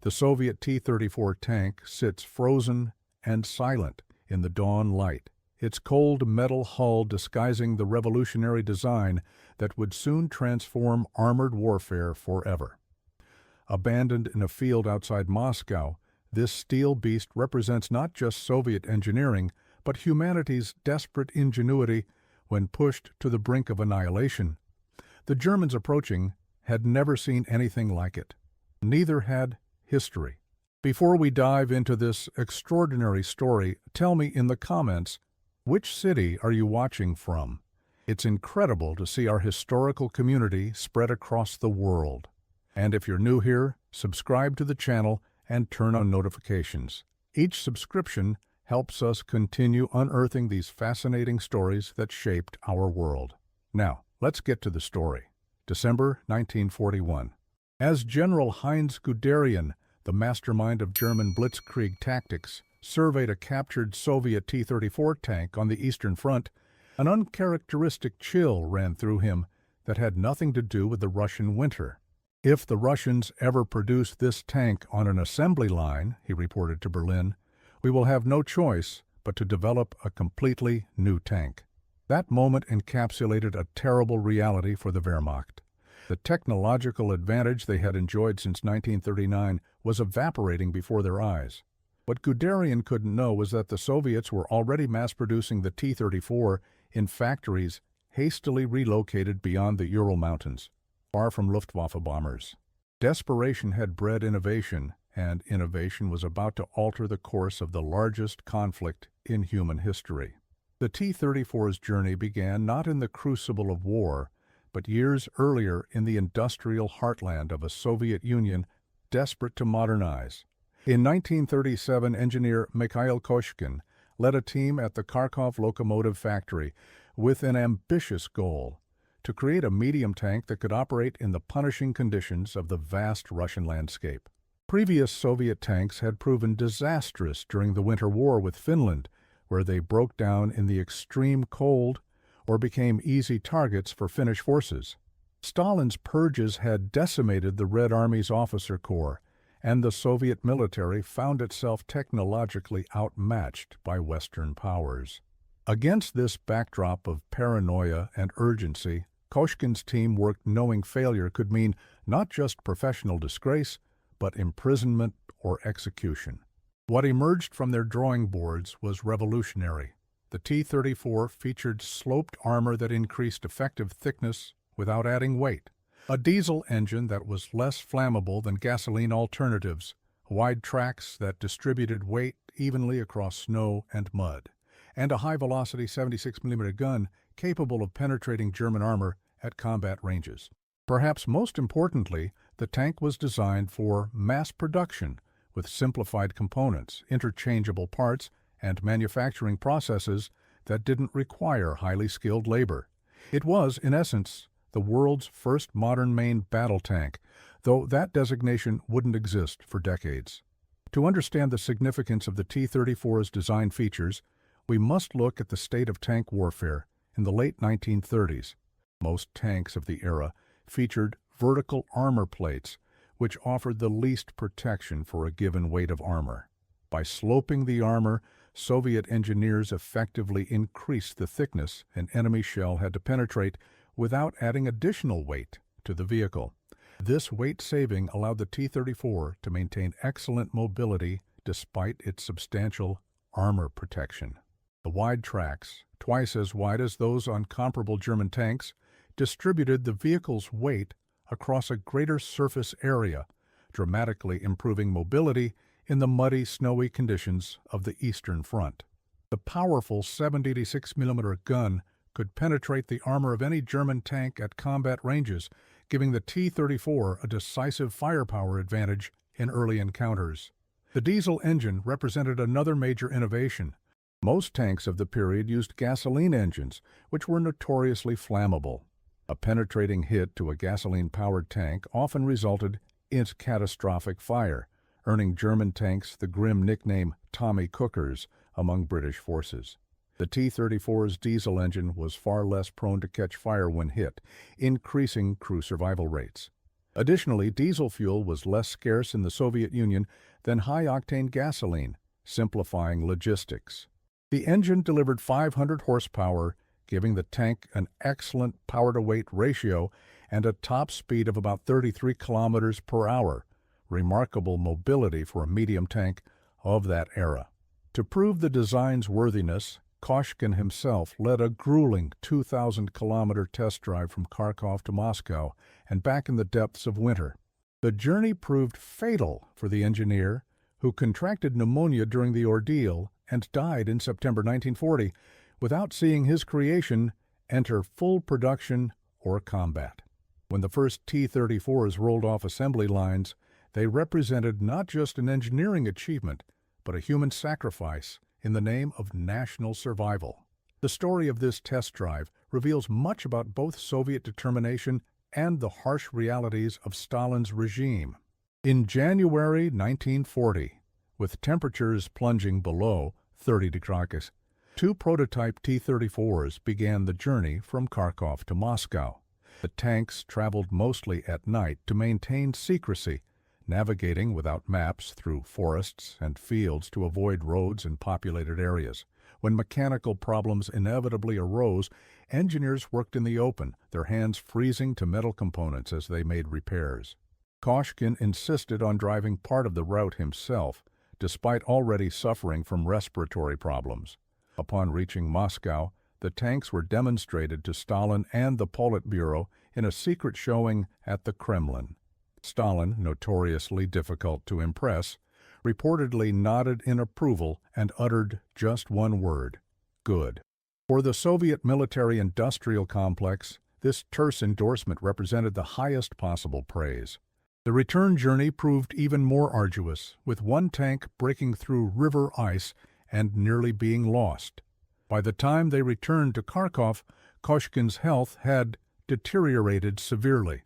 The Soviet T-34 tank sits frozen and silent in the dawn light, its cold metal hull disguising the revolutionary design that would soon transform armored warfare forever. Abandoned in a field outside Moscow, this steel beast represents not just Soviet engineering, but humanity's desperate ingenuity when pushed to the brink of annihilation. The Germans approaching had never seen anything like it. Neither had history. Before we dive into this extraordinary story, tell me in the comments, which city are you watching from? It's incredible to see our historical community spread across the world. And if you're new here, subscribe to the channel and turn on notifications. Each subscription helps us continue unearthing these fascinating stories that shaped our world. Now, let's get to the story. December 1941. As General Heinz Guderian, the mastermind of German blitzkrieg tactics, surveyed a captured Soviet T-34 tank on the Eastern Front, an uncharacteristic chill ran through him that had nothing to do with the Russian winter. "If the Russians ever produce this tank on an assembly line," he reported to Berlin, "we will have no choice but to develop a completely new tank." That moment encapsulated a terrible reality for the Wehrmacht. The technological advantage they had enjoyed since 1939 was evaporating before their eyes. What Guderian couldn't know was that the Soviets were already mass-producing the T-34 in factories hastily relocated beyond the Ural Mountains, far from Luftwaffe bombers. Desperation had bred innovation, and innovation was about to alter the course of the largest conflict in human history. The T-34's journey began not in the crucible of war, but years earlier in the industrial heartland of a Soviet Union desperate to modernize. In 1937, engineer Mikhail Koshkin led a team at the Kharkov locomotive factory with an ambitious goal: to create a medium tank that could operate in the punishing conditions of the vast Russian landscape. Previous Soviet tanks had proven disastrous during the Winter War with Finland, where they broke down in the extreme cold or became easy targets for Finnish forces. Stalin's purges had decimated the Red Army's officer corps, and the Soviet military found itself technologically outmatched by Western powers. Against this backdrop of paranoia and urgency, Koshkin's team worked knowing failure could mean not just professional disgrace, but imprisonment or execution. What emerged from their drawing boards was revolutionary. The T-34 featured sloped armor that increased effective thickness without adding weight, a diesel engine that was less flammable than gasoline alternatives, wide tracks that distributed weight evenly across snow and mud, and a high-velocity 76mm gun capable of penetrating German armor at combat ranges. Perhaps most importantly, the tank was designed for mass production with simplified components, interchangeable parts, and manufacturing processes that didn't require highly skilled labor. It was, in essence, the world's first modern main battle tank, though that designation wouldn't exist for decades. To understand the significance of the T-34's design features, we must look at the state of tank warfare in the late 1930s. Most tanks of the era featured vertical armor plates, which offered the least protection for a given weight of armor. By sloping the armor, Soviet engineers effectively increased the thickness an enemy shell had to penetrate without adding additional weight to the vehicle. This weight saving allowed the T-34 to maintain excellent mobility despite its substantial armor protection. The wide tracks, twice as wide as those on comparable German tanks, distributed the vehicle's weight across a greater surface area, dramatically improving mobility in the muddy, snowy conditions of the Eastern Front. The powerful 786mm gun could penetrate the armor of any German tank at combat ranges, giving the T-34 a decisive firepower advantage in early encounters. The diesel engine represented another major innovation. Most tanks of the period used gasoline engines, which were notoriously flammable. A penetrating hit to a gasoline-powered tank often resulted in catastrophic fire, earning German tanks the grim nickname Tommy Cookers among British forces. The T-34's diesel engine was far less prone to catch fire when hit, increasing crew survival rates. Additionally, diesel fuel was less scarce in the Soviet Union than high-octane gasoline, simplifying logistics. The engine delivered 500 horsepower, giving the tank an excellent power-to-weight ratio and a top speed of about 33 kilometers per hour, remarkable mobility for a medium tank of that era. To prove the design's worthiness, Koshkin himself led a grueling 2,000-kilometer test drive from Kharkov to Moscow and back in the depths of winter. The journey proved fatal for the engineer, who contracted pneumonia during the ordeal and died in September 1940 without seeing his creation enter full production or combat. When the first T-34s rolled off assembly lines, they represented not just an engineering achievement, but a human sacrifice in the name of national survival. The story of this test drive reveals much about both Soviet determination and the harsh realities of Stalin's regime. In January 1940, with temperatures plunging below 30 degrees, two prototype T-34s began the journey from Kharkov to Moscow. The tanks traveled mostly at night to maintain secrecy, navigating without maps through forests and fields to avoid roads in populated areas. When mechanical problems inevitably arose, engineers worked in the open, their hands freezing to metal components as they made repairs. Koshkin insisted on driving part of the route himself, despite already suffering from respiratory problems. Upon reaching Moscow, the tanks were demonstrated to Stalin and the Politburo in a secret showing at the Kremlin. Stalin, notoriously difficult to impress, reportedly nodded in approval and uttered just one word: good. For the Soviet military-industrial complex, this terse endorsement represented the highest possible praise. The return journey proved even more arduous, with one tank breaking through river ice and nearly being lost. By the time they returned to Kharkov, Koshkin's health had deteriorated severely.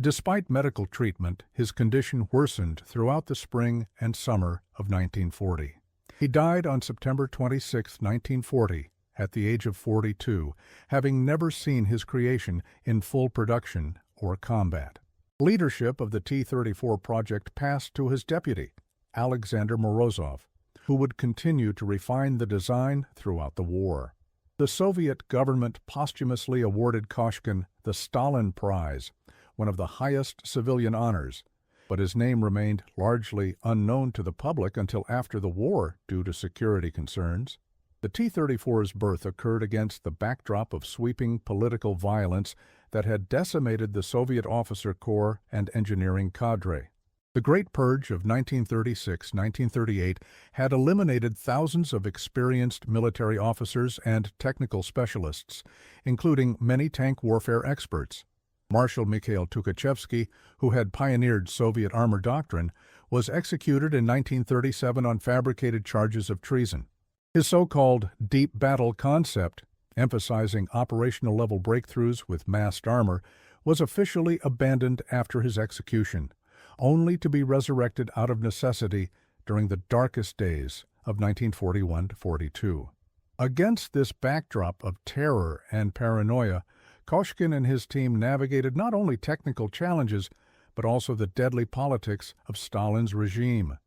Despite medical treatment, his condition worsened throughout the spring and summer of 1940. He died on September 26, 1940, at the age of 42, having never seen his creation in full production or combat. Leadership of the T-34 project passed to his deputy, Alexander Morozov, who would continue to refine the design throughout the war. The Soviet government posthumously awarded Koshkin the Stalin Prize, one of the highest civilian honors, but his name remained largely unknown to the public until after the war due to security concerns. The T-34's birth occurred against the backdrop of sweeping political violence that had decimated the Soviet officer corps and engineering cadre. The Great Purge of 1936-1938 had eliminated thousands of experienced military officers and technical specialists, including many tank warfare experts. Marshal Mikhail Tukhachevsky, who had pioneered Soviet armor doctrine, was executed in 1937 on fabricated charges of treason. His so-called deep battle concept, emphasizing operational-level breakthroughs with massed armor, was officially abandoned after his execution, only to be resurrected out of necessity during the darkest days of 1941-42. Against this backdrop of terror and paranoia, Koshkin and his team navigated not only technical challenges, but also the deadly politics of Stalin's regime.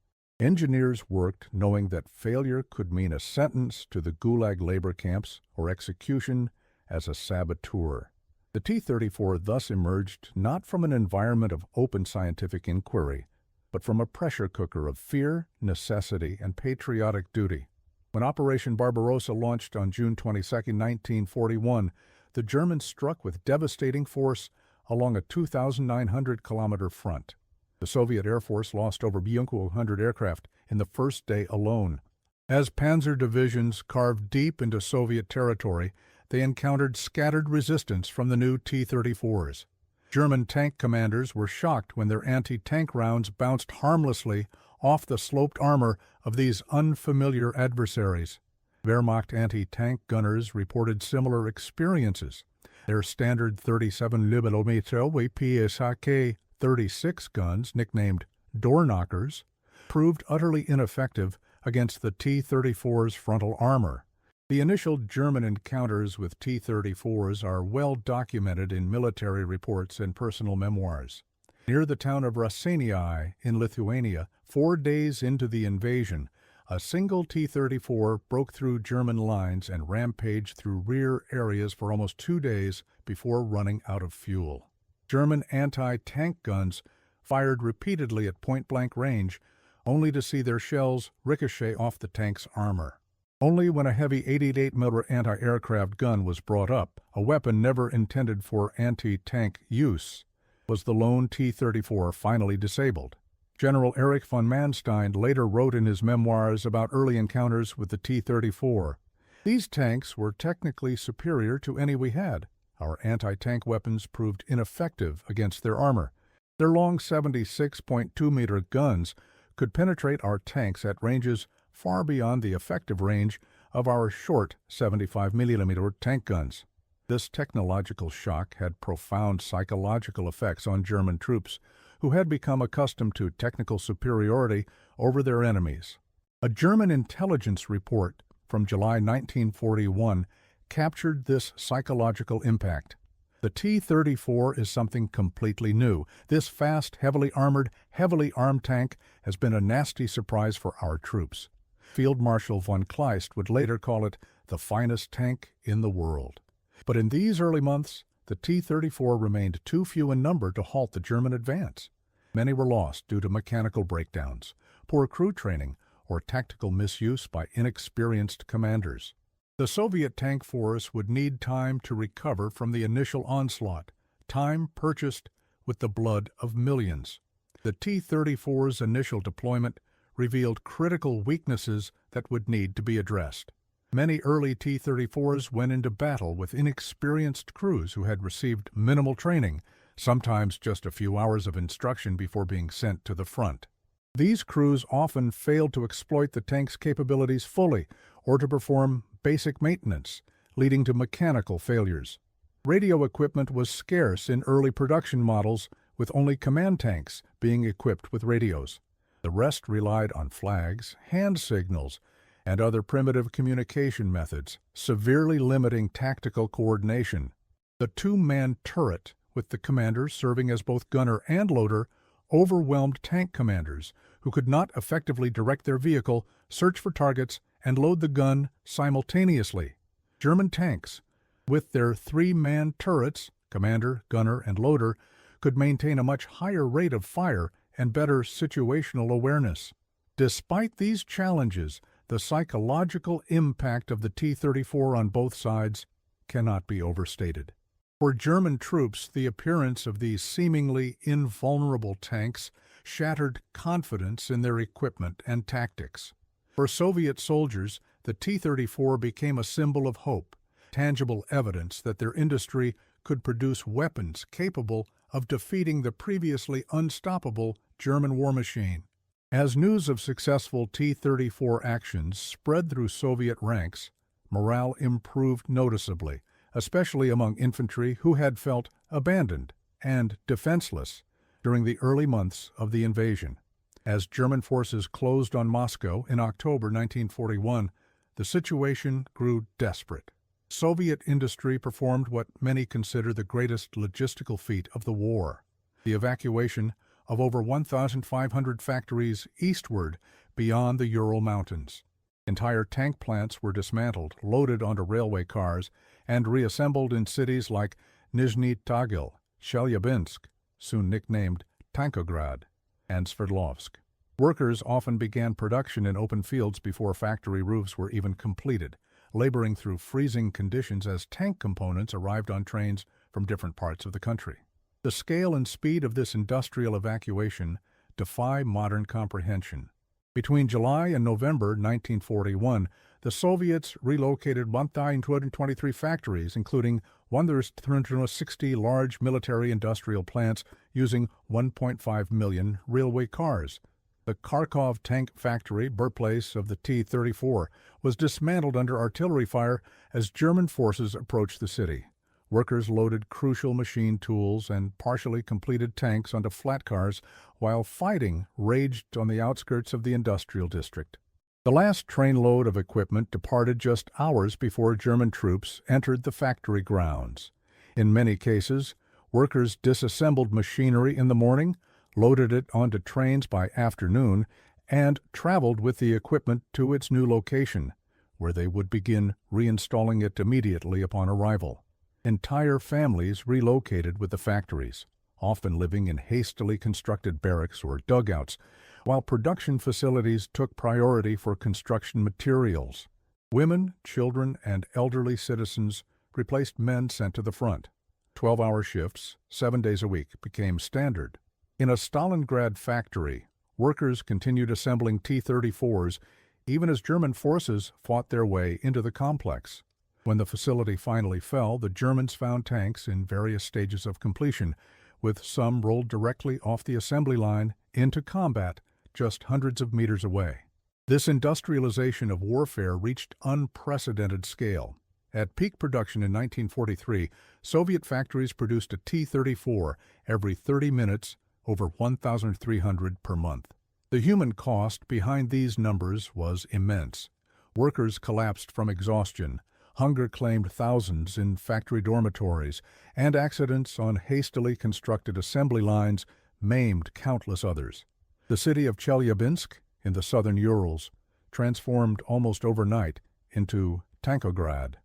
Engineers worked knowing that failure could mean a sentence to the Gulag labor camps or execution as a saboteur. The T-34 thus emerged not from an environment of open scientific inquiry, but from a pressure cooker of fear, necessity, and patriotic duty. When Operation Barbarossa launched on June 22, 1941, the Germans struck with devastating force along a 2,900-kilometer front. The Soviet Air Force lost over 100 aircraft in the first day alone. As panzer divisions carved deep into Soviet territory, they encountered scattered resistance from the new T-34s. German tank commanders were shocked when their anti-tank rounds bounced harmlessly off the sloped armor of these unfamiliar adversaries. Wehrmacht anti-tank gunners reported similar experiences. Their standard 37mm PSAK 36 guns, nicknamed door knockers, proved utterly ineffective against the T-34's frontal armor. The initial German encounters with T-34s are well documented in military reports and personal memoirs. Near the town of Raseiniai in Lithuania, 4 days into the invasion, a single T-34 broke through German lines and rampaged through rear areas for almost 2 days before running out of fuel. German anti-tank guns fired repeatedly at point-blank range, only to see their shells ricochet off the tank's armor. Only when a heavy 88mm anti-aircraft gun was brought up, a weapon never intended for anti-tank use, was the lone T-34 finally disabled. General Erich von Manstein later wrote in his memoirs about early encounters with the T-34. These tanks were technically superior to any we had. Our anti-tank weapons proved ineffective against their armor. Their long 76.2-meter guns could penetrate our tanks at ranges far beyond the effective range of our short 75mm tank guns. This technological shock had profound psychological effects on German troops, who had become accustomed to technical superiority over their enemies. A German intelligence report from July 1941 captured this psychological impact. The T-34 is something completely new. This fast, heavily armored, heavily armed tank has been a nasty surprise for our troops. Field Marshal von Kleist would later call it the finest tank in the world. But in these early months, the T-34 remained too few in number to halt the German advance. Many were lost due to mechanical breakdowns, poor crew training, or tactical misuse by inexperienced commanders. The Soviet tank force would need time to recover from the initial onslaught, time purchased with the blood of millions. The T-34's initial deployment revealed critical weaknesses that would need to be addressed. Many early T-34s went into battle with inexperienced crews who had received minimal training, sometimes just a few hours of instruction before being sent to the front. These crews often failed to exploit the tank's capabilities fully or to perform basic maintenance, leading to mechanical failures. Radio equipment was scarce in early production models, with only command tanks being equipped with radios. The rest relied on flags, hand signals, and other primitive communication methods, severely limiting tactical coordination. The 2-man turret, with the commander serving as both gunner and loader, overwhelmed tank commanders who could not effectively direct their vehicle, search for targets, and load the gun simultaneously. German tanks, with their 3-man turrets, commander, gunner, and loader, could maintain a much higher rate of fire and better situational awareness. Despite these challenges, the psychological impact of the T-34 on both sides cannot be overstated. For German troops, the appearance of these seemingly invulnerable tanks shattered confidence in their equipment and tactics. For Soviet soldiers, the T-34 became a symbol of hope, tangible evidence that their industry could produce weapons capable of defeating the previously unstoppable German war machine. As news of successful T-34 actions spread through Soviet ranks, morale improved noticeably, especially among infantry who had felt abandoned and defenseless during the early months of the invasion. As German forces closed on Moscow in October 1941, the situation grew desperate. Soviet industry performed what many consider the greatest logistical feat of the war: the evacuation of over 1,500 factories eastward beyond the Ural Mountains. Entire tank plants were dismantled, loaded onto railway cars, and reassembled in cities like Nizhny Tagil, Chelyabinsk, soon nicknamed Tankograd, and Sverdlovsk. Workers often began production in open fields before factory roofs were even completed, laboring through freezing conditions as tank components arrived on trains from different parts of the country. The scale and speed of this industrial evacuation defy modern comprehension. Between July and November 1941, the Soviets relocated 1,223 factories, including 1,360 large military industrial plants using 1.5 million railway cars. The Kharkov tank factory, birthplace of the T-34, was dismantled under artillery fire as German forces approached the city. Workers loaded crucial machine tools and partially completed tanks onto flat cars while fighting raged on the outskirts of the industrial district. The last trainload of equipment departed just hours before German troops entered the factory grounds. In many cases, Workers disassembled machinery in the morning, loaded it onto trains by afternoon, and traveled with the equipment to its new location, where they would begin reinstalling it immediately upon arrival. Entire families relocated with the factories, often living in hastily constructed barracks or dugouts, while production facilities took priority for construction materials. Women, children, and elderly citizens replaced men sent to the front. 12-hour shifts, 7 days a week, became standard. In a Stalingrad factory, workers continued assembling T-34s even as German forces fought their way into the complex. When the facility finally fell, the Germans found tanks in various stages of completion, with some rolled directly off the assembly line into combat just hundreds of meters away. This industrialization of warfare reached unprecedented scale. At peak production in 1943, Soviet factories produced a T-34 every 30 minutes, over 1,300 per month. The human cost behind these numbers was immense. Workers collapsed from exhaustion, hunger claimed thousands in factory dormitories, and accidents on hastily constructed assembly lines maimed countless others. The city of Chelyabinsk, in the southern Urals, transformed almost overnight into Tankograd,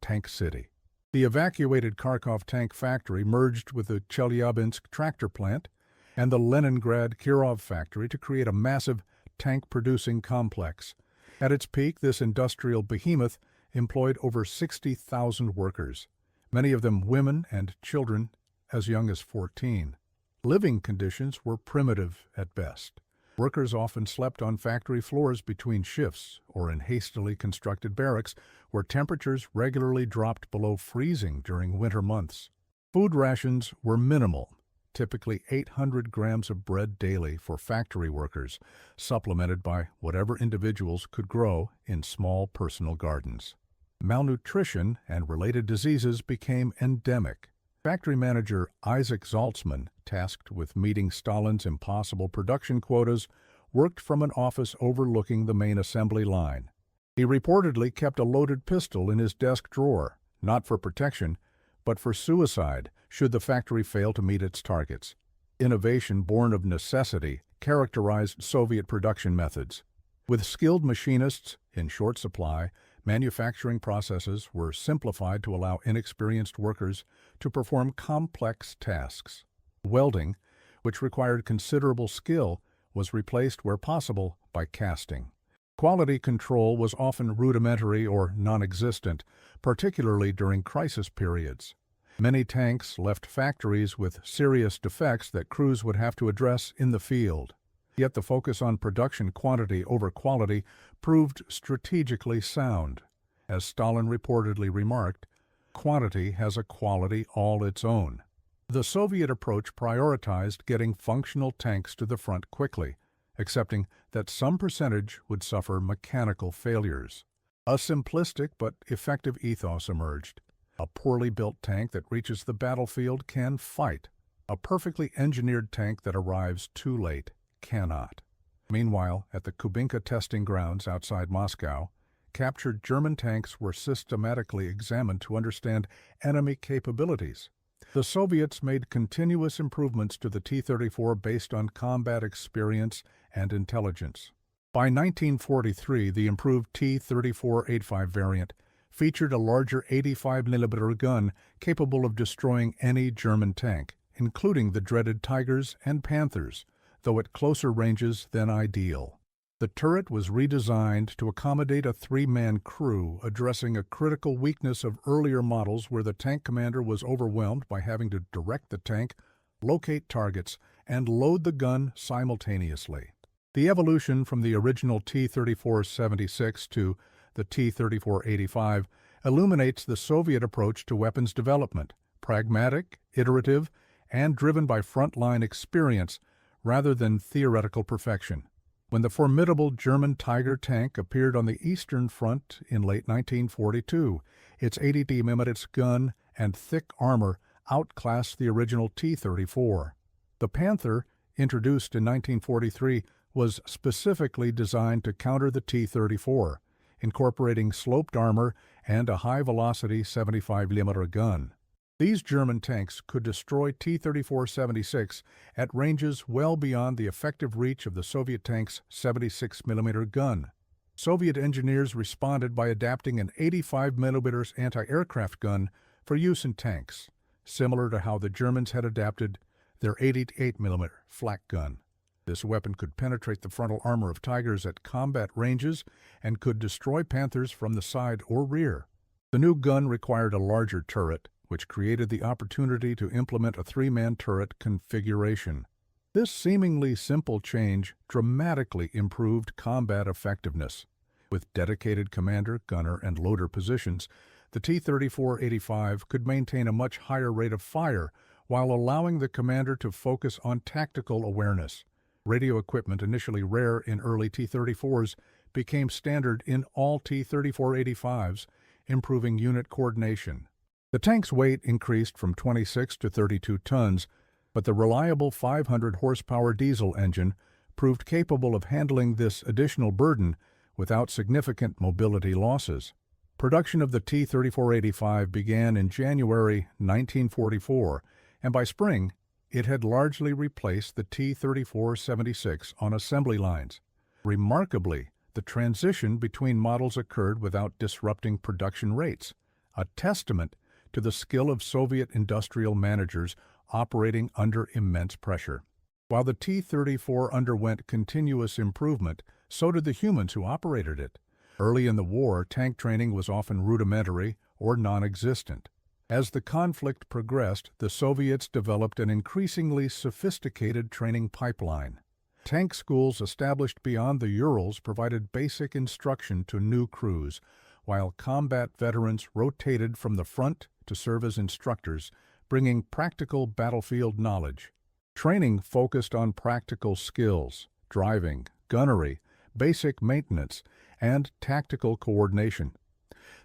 Tank City. The evacuated Kharkov tank factory merged with the Chelyabinsk tractor plant and the Leningrad Kirov factory to create a massive tank-producing complex. At its peak, this industrial behemoth employed over 60,000 workers, many of them women and children as young as 14. Living conditions were primitive at best. Workers often slept on factory floors between shifts or in hastily constructed barracks where temperatures regularly dropped below freezing during winter months. Food rations were minimal, typically 800 grams of bread daily for factory workers, supplemented by whatever individuals could grow in small personal gardens. Malnutrition and related diseases became endemic. Factory manager Isaac Zaltzman, tasked with meeting Stalin's impossible production quotas, worked from an office overlooking the main assembly line. He reportedly kept a loaded pistol in his desk drawer, not for protection, but for suicide should the factory fail to meet its targets. Innovation born of necessity characterized Soviet production methods. With skilled machinists in short supply, manufacturing processes were simplified to allow inexperienced workers to perform complex tasks. Welding, which required considerable skill, was replaced where possible by casting. Quality control was often rudimentary or non-existent, particularly during crisis periods. Many tanks left factories with serious defects that crews would have to address in the field. Yet the focus on production quantity over quality proved strategically sound. As Stalin reportedly remarked, "Quantity has a quality all its own." The Soviet approach prioritized getting functional tanks to the front quickly, accepting that some percentage would suffer mechanical failures. A simplistic but effective ethos emerged. A poorly built tank that reaches the battlefield can fight. A perfectly engineered tank that arrives too late cannot. Meanwhile, at the Kubinka testing grounds outside Moscow, captured German tanks were systematically examined to understand enemy capabilities. The Soviets made continuous improvements to the T-34 based on combat experience and intelligence. By 1943, the improved T-34-85 variant featured a larger 85mm gun capable of destroying any German tank, including the dreaded Tigers and Panthers, though at closer ranges than ideal. The turret was redesigned to accommodate a 3-man crew, addressing a critical weakness of earlier models where the tank commander was overwhelmed by having to direct the tank, locate targets, and load the gun simultaneously. The evolution from the original T-34-76 to the T-34-85 illuminates the Soviet approach to weapons development, pragmatic, iterative, and driven by frontline experience rather than theoretical perfection. When the formidable German Tiger tank appeared on the Eastern Front in late 1942, its 80mm gun and thick armor outclassed the original T-34. The Panther, introduced in 1943, was specifically designed to counter the T-34, incorporating sloped armor and a high-velocity 75mm gun. These German tanks could destroy T-34-76 at ranges well beyond the effective reach of the Soviet tank's 76mm gun. Soviet engineers responded by adapting an 85mm anti-aircraft gun for use in tanks, similar to how the Germans had adapted their 88mm flak gun. This weapon could penetrate the frontal armor of Tigers at combat ranges and could destroy Panthers from the side or rear. The new gun required a larger turret, which created the opportunity to implement a three-man turret configuration. This seemingly simple change dramatically improved combat effectiveness. With dedicated commander, gunner, and loader positions, the T-34-85 could maintain a much higher rate of fire while allowing the commander to focus on tactical awareness. Radio equipment, initially rare in early T-34s, became standard in all T-34-85s, improving unit coordination. The tank's weight increased from 26 to 32 tons, but the reliable 500-horsepower diesel engine proved capable of handling this additional burden without significant mobility losses. Production of the T-34-85 began in January 1944, and by spring, it had largely replaced the T-34-76 on assembly lines. Remarkably, the transition between models occurred without disrupting production rates, a testament to the skill of Soviet industrial managers operating under immense pressure. While the T-34 underwent continuous improvement, so did the humans who operated it. Early in the war, tank training was often rudimentary or non-existent. As the conflict progressed, the Soviets developed an increasingly sophisticated training pipeline. Tank schools established beyond the Urals provided basic instruction to new crews, while combat veterans rotated from the front to serve as instructors, bringing practical battlefield knowledge. Training focused on practical skills, driving, gunnery, basic maintenance, and tactical coordination.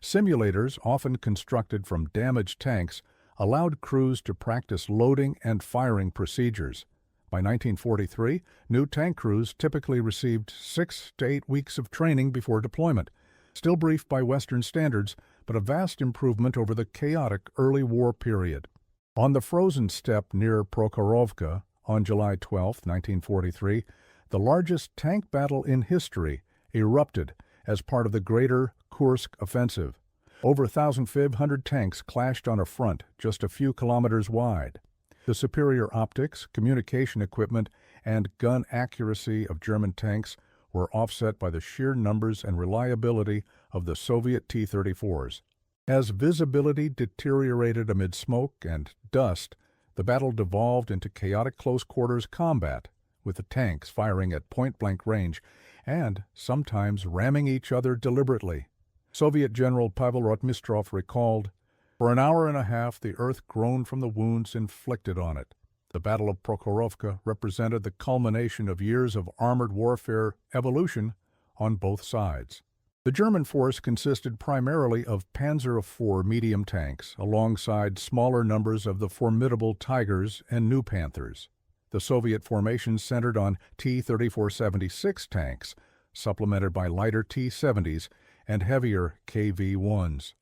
Simulators, often constructed from damaged tanks, allowed crews to practice loading and firing procedures. By 1943, new tank crews typically received 6 to 8 weeks of training before deployment, still brief by Western standards, but a vast improvement over the chaotic early war period. On the frozen steppe near Prokhorovka, on July 12, 1943, the largest tank battle in history erupted as part of the Greater Kursk Offensive. Over 1,500 tanks clashed on a front just a few kilometers wide. The superior optics, communication equipment, and gun accuracy of German tanks were offset by the sheer numbers and reliability of the Soviet T-34s. As visibility deteriorated amid smoke and dust, the battle devolved into chaotic close-quarters combat, with the tanks firing at point-blank range and sometimes ramming each other deliberately. Soviet General Pavel Rotmistrov recalled, "For an hour and a half the earth groaned from the wounds inflicted on it." The Battle of Prokhorovka represented the culmination of years of armored warfare evolution on both sides. The German force consisted primarily of Panzer IV medium tanks, alongside smaller numbers of the formidable Tigers and New Panthers. The Soviet formation centered on T-34-76 tanks, supplemented by lighter T-70s and heavier KV-1s.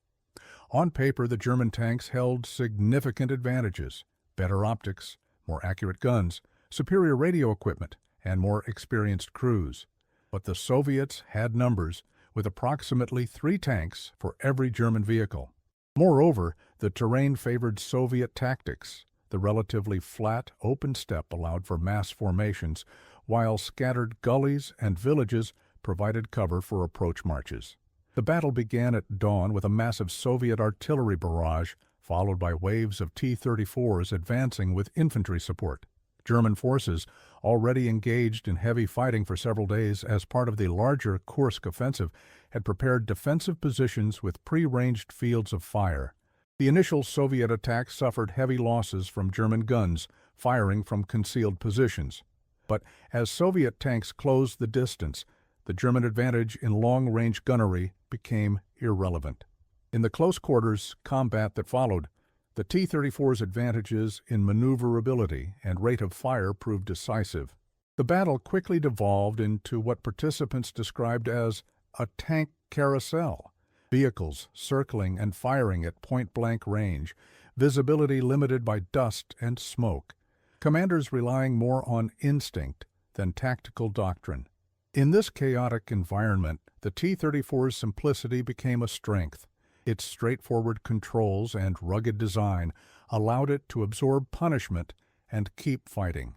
On paper, the German tanks held significant advantages: better optics, more accurate guns, superior radio equipment, and more experienced crews. But the Soviets had numbers, with approximately 3 tanks for every German vehicle. Moreover, the terrain favored Soviet tactics. The relatively flat, open steppe allowed for mass formations, while scattered gullies and villages provided cover for approach marches. The battle began at dawn with a massive Soviet artillery barrage, followed by waves of T-34s advancing with infantry support. German forces, already engaged in heavy fighting for several days as part of the larger Kursk offensive, had prepared defensive positions with pre-ranged fields of fire. The initial Soviet attack suffered heavy losses from German guns, firing from concealed positions. But as Soviet tanks closed the distance, the German advantage in long-range gunnery became irrelevant. In the close-quarters combat that followed, the T-34's advantages in maneuverability and rate of fire proved decisive. The battle quickly devolved into what participants described as a tank carousel, vehicles circling and firing at point-blank range, visibility limited by dust and smoke, commanders relying more on instinct than tactical doctrine. In this chaotic environment, the T-34's simplicity became a strength. Its straightforward controls and rugged design allowed it to absorb punishment and keep fighting.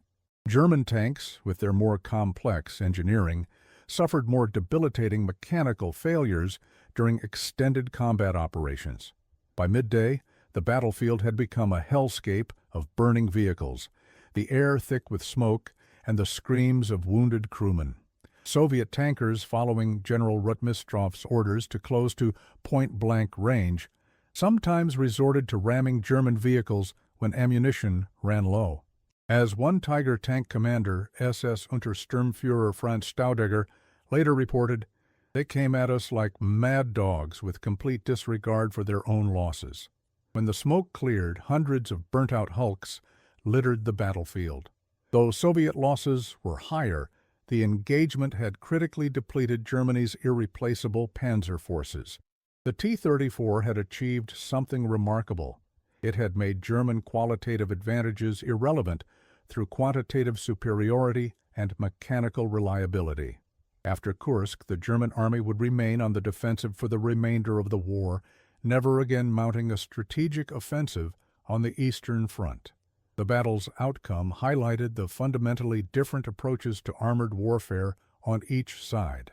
German tanks, with their more complex engineering, suffered more debilitating mechanical failures during extended combat operations. By midday, the battlefield had become a hellscape of burning vehicles, the air thick with smoke and the screams of wounded crewmen. Soviet tankers, following General Rotmistrov's orders to close to point-blank range, sometimes resorted to ramming German vehicles when ammunition ran low. As one Tiger tank commander, SS Untersturmführer Franz Staudegger, later reported, "They came at us like mad dogs with complete disregard for their own losses." When the smoke cleared, hundreds of burnt-out hulks littered the battlefield. Though Soviet losses were higher, the engagement had critically depleted Germany's irreplaceable panzer forces. The T-34 had achieved something remarkable. It had made German qualitative advantages irrelevant through quantitative superiority and mechanical reliability. After Kursk, the German army would remain on the defensive for the remainder of the war, never again mounting a strategic offensive on the Eastern Front. The battle's outcome highlighted the fundamentally different approaches to armored warfare on each side.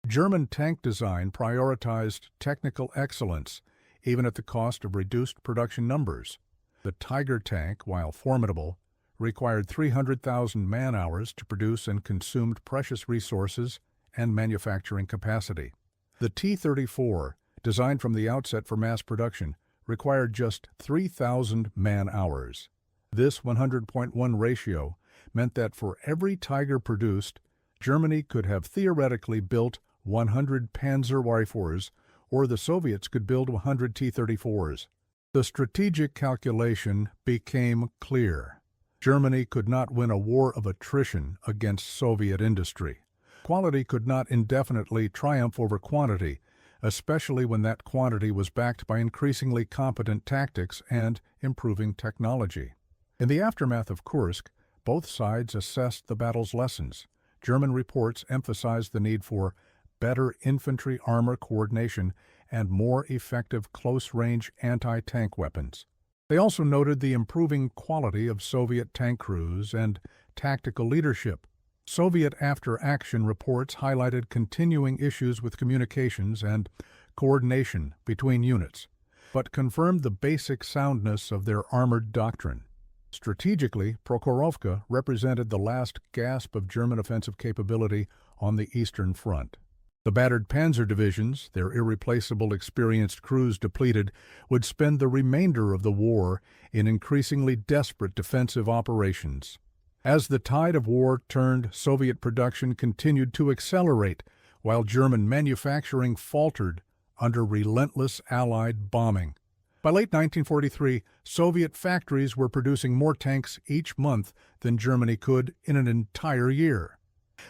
German tank design prioritized technical excellence, even at the cost of reduced production numbers. The Tiger tank, while formidable, required 300,000 man-hours to produce and consumed precious resources and manufacturing capacity. The T-34, designed from the outset for mass production, required just 3,000 man-hours. This 100.1 ratio meant that for every Tiger produced, Germany could have theoretically built 100 Panzerwehrers, or the Soviets could build 100 T-34s. The strategic calculation became clear. Germany could not win a war of attrition against Soviet industry. Quality could not indefinitely triumph over quantity, especially when that quantity was backed by increasingly competent tactics and improving technology. In the aftermath of Kursk, both sides assessed the battle's lessons. German reports emphasized the need for better infantry armor coordination and more effective close-range anti-tank weapons. They also noted the improving quality of Soviet tank crews and tactical leadership. Soviet after-action reports highlighted continuing issues with communications and coordination between units, but confirmed the basic soundness of their armored doctrine. Strategically, Prokhorovka represented the last gasp of German offensive capability on the Eastern Front. The battered panzer divisions, their irreplaceable experienced crews depleted, would spend the remainder of the war in increasingly desperate defensive operations. As the tide of war turned, Soviet production continued to accelerate, while German manufacturing faltered under relentless Allied bombing. By late 1943, Soviet factories were producing more tanks each month than Germany could in an entire year.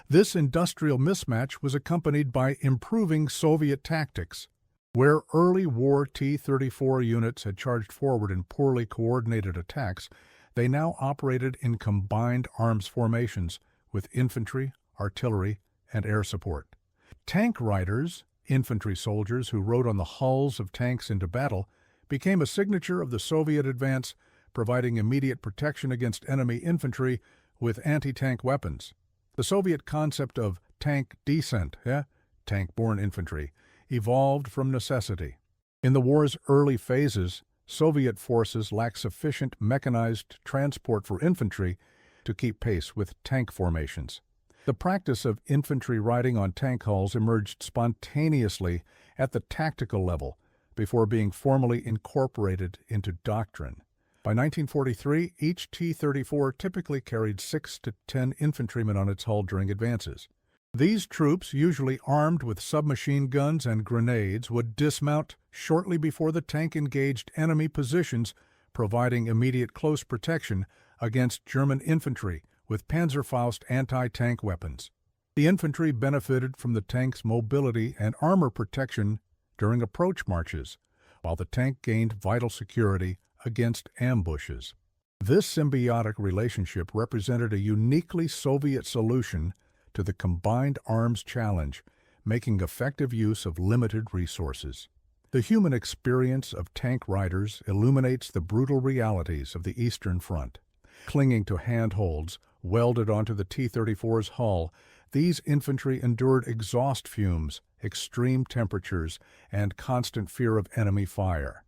This industrial mismatch was accompanied by improving Soviet tactics. Where early war T-34 units had charged forward in poorly coordinated attacks, they now operated in combined arms formations with infantry, artillery, and air support. Tank riders, infantry soldiers who rode on the hulls of tanks into battle, became a signature of the Soviet advance, providing immediate protection against enemy infantry with anti-tank weapons. The Soviet concept of tank descent, tank-borne infantry, evolved from necessity. In the war's early phases, Soviet forces lacked sufficient mechanized transport for infantry to keep pace with tank formations. The practice of infantry riding on tank hulls emerged spontaneously at the tactical level before being formally incorporated into doctrine. By 1943, each T-34 typically carried 6 to 10 infantrymen on its hull during advances. These troops, usually armed with submachine guns and grenades, would dismount shortly before the tank engaged enemy positions, providing immediate close protection against German infantry with Panzerfaust anti-tank weapons. The infantry benefited from the tank's mobility and armor protection during approach marches, while the tank gained vital security against ambushes. This symbiotic relationship represented a uniquely Soviet solution to the combined arms challenge, making effective use of limited resources. The human experience of tank riders illuminates the brutal realities of the Eastern Front. Clinging to handholds welded onto the T-34's hull, these infantry endured exhaust fumes, extreme temperatures, and constant fear of enemy fire.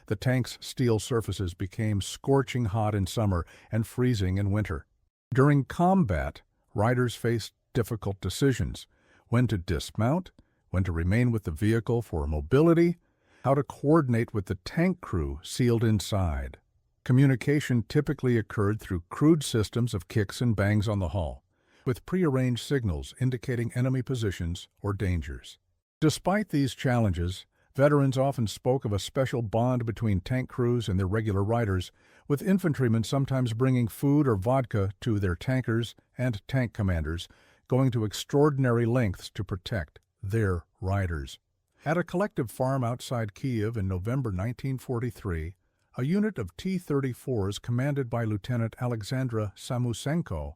The tank's steel surfaces became scorching hot in summer and freezing in winter. During combat, riders faced difficult decisions: when to dismount, when to remain with the vehicle for mobility, how to coordinate with the tank crew sealed inside. Communication typically occurred through crude systems of kicks and bangs on the hull, with prearranged signals indicating enemy positions or dangers. Despite these challenges, veterans often spoke of a special bond between tank crews and their regular riders, with infantrymen sometimes bringing food or vodka to their tankers and tank commanders, going to extraordinary lengths to protect their riders. At a collective farm outside Kiev in November 1943, a unit of T-34s commanded by Lieutenant Alexandra Samusenko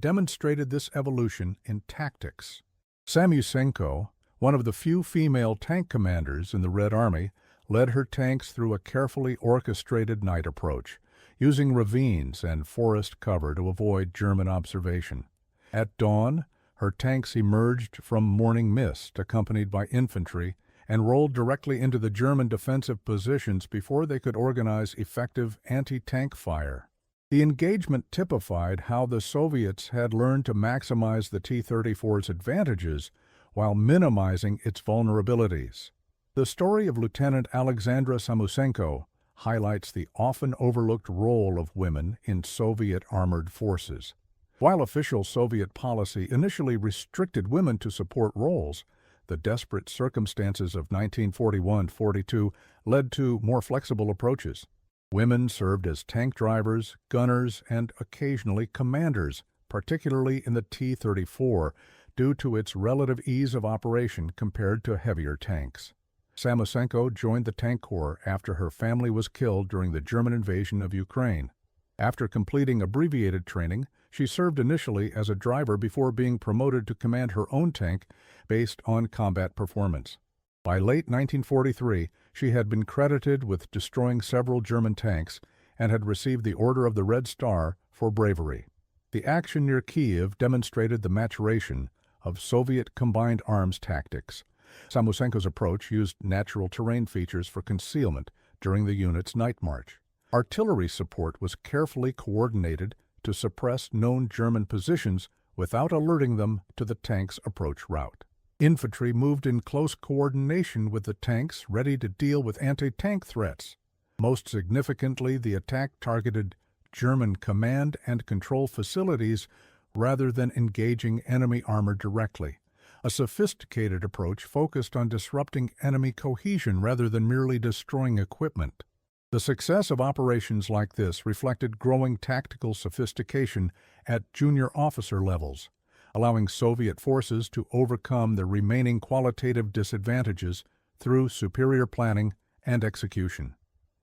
demonstrated this evolution in tactics. Samusenko, one of the few female tank commanders in the Red Army, led her tanks through a carefully orchestrated night approach, using ravines and forest cover to avoid German observation. At dawn, her tanks emerged from morning mist, accompanied by infantry, and rolled directly into the German defensive positions before they could organize effective anti-tank fire. The engagement typified how the Soviets had learned to maximize the T-34's advantages while minimizing its vulnerabilities. The story of Lieutenant Alexandra Samusenko highlights the often overlooked role of women in Soviet armored forces. While official Soviet policy initially restricted women to support roles, the desperate circumstances of 1941-42 led to more flexible approaches. Women served as tank drivers, gunners, and occasionally commanders, particularly in the T-34, due to its relative ease of operation compared to heavier tanks. Samusenko joined the Tank Corps after her family was killed during the German invasion of Ukraine. After completing abbreviated training, she served initially as a driver before being promoted to command her own tank based on combat performance. By late 1943, she had been credited with destroying several German tanks and had received the Order of the Red Star for bravery. The action near Kiev demonstrated the maturation of Soviet combined arms tactics. Samusenko's approach used natural terrain features for concealment during the unit's night march. Artillery support was carefully coordinated to suppress known German positions without alerting them to the tank's approach route. Infantry moved in close coordination with the tanks, ready to deal with anti-tank threats. Most significantly, the attack targeted German command and control facilities rather than engaging enemy armor directly. A sophisticated approach focused on disrupting enemy cohesion rather than merely destroying equipment. The success of operations like this reflected growing tactical sophistication at junior officer levels, allowing Soviet forces to overcome their remaining qualitative disadvantages through superior planning and execution.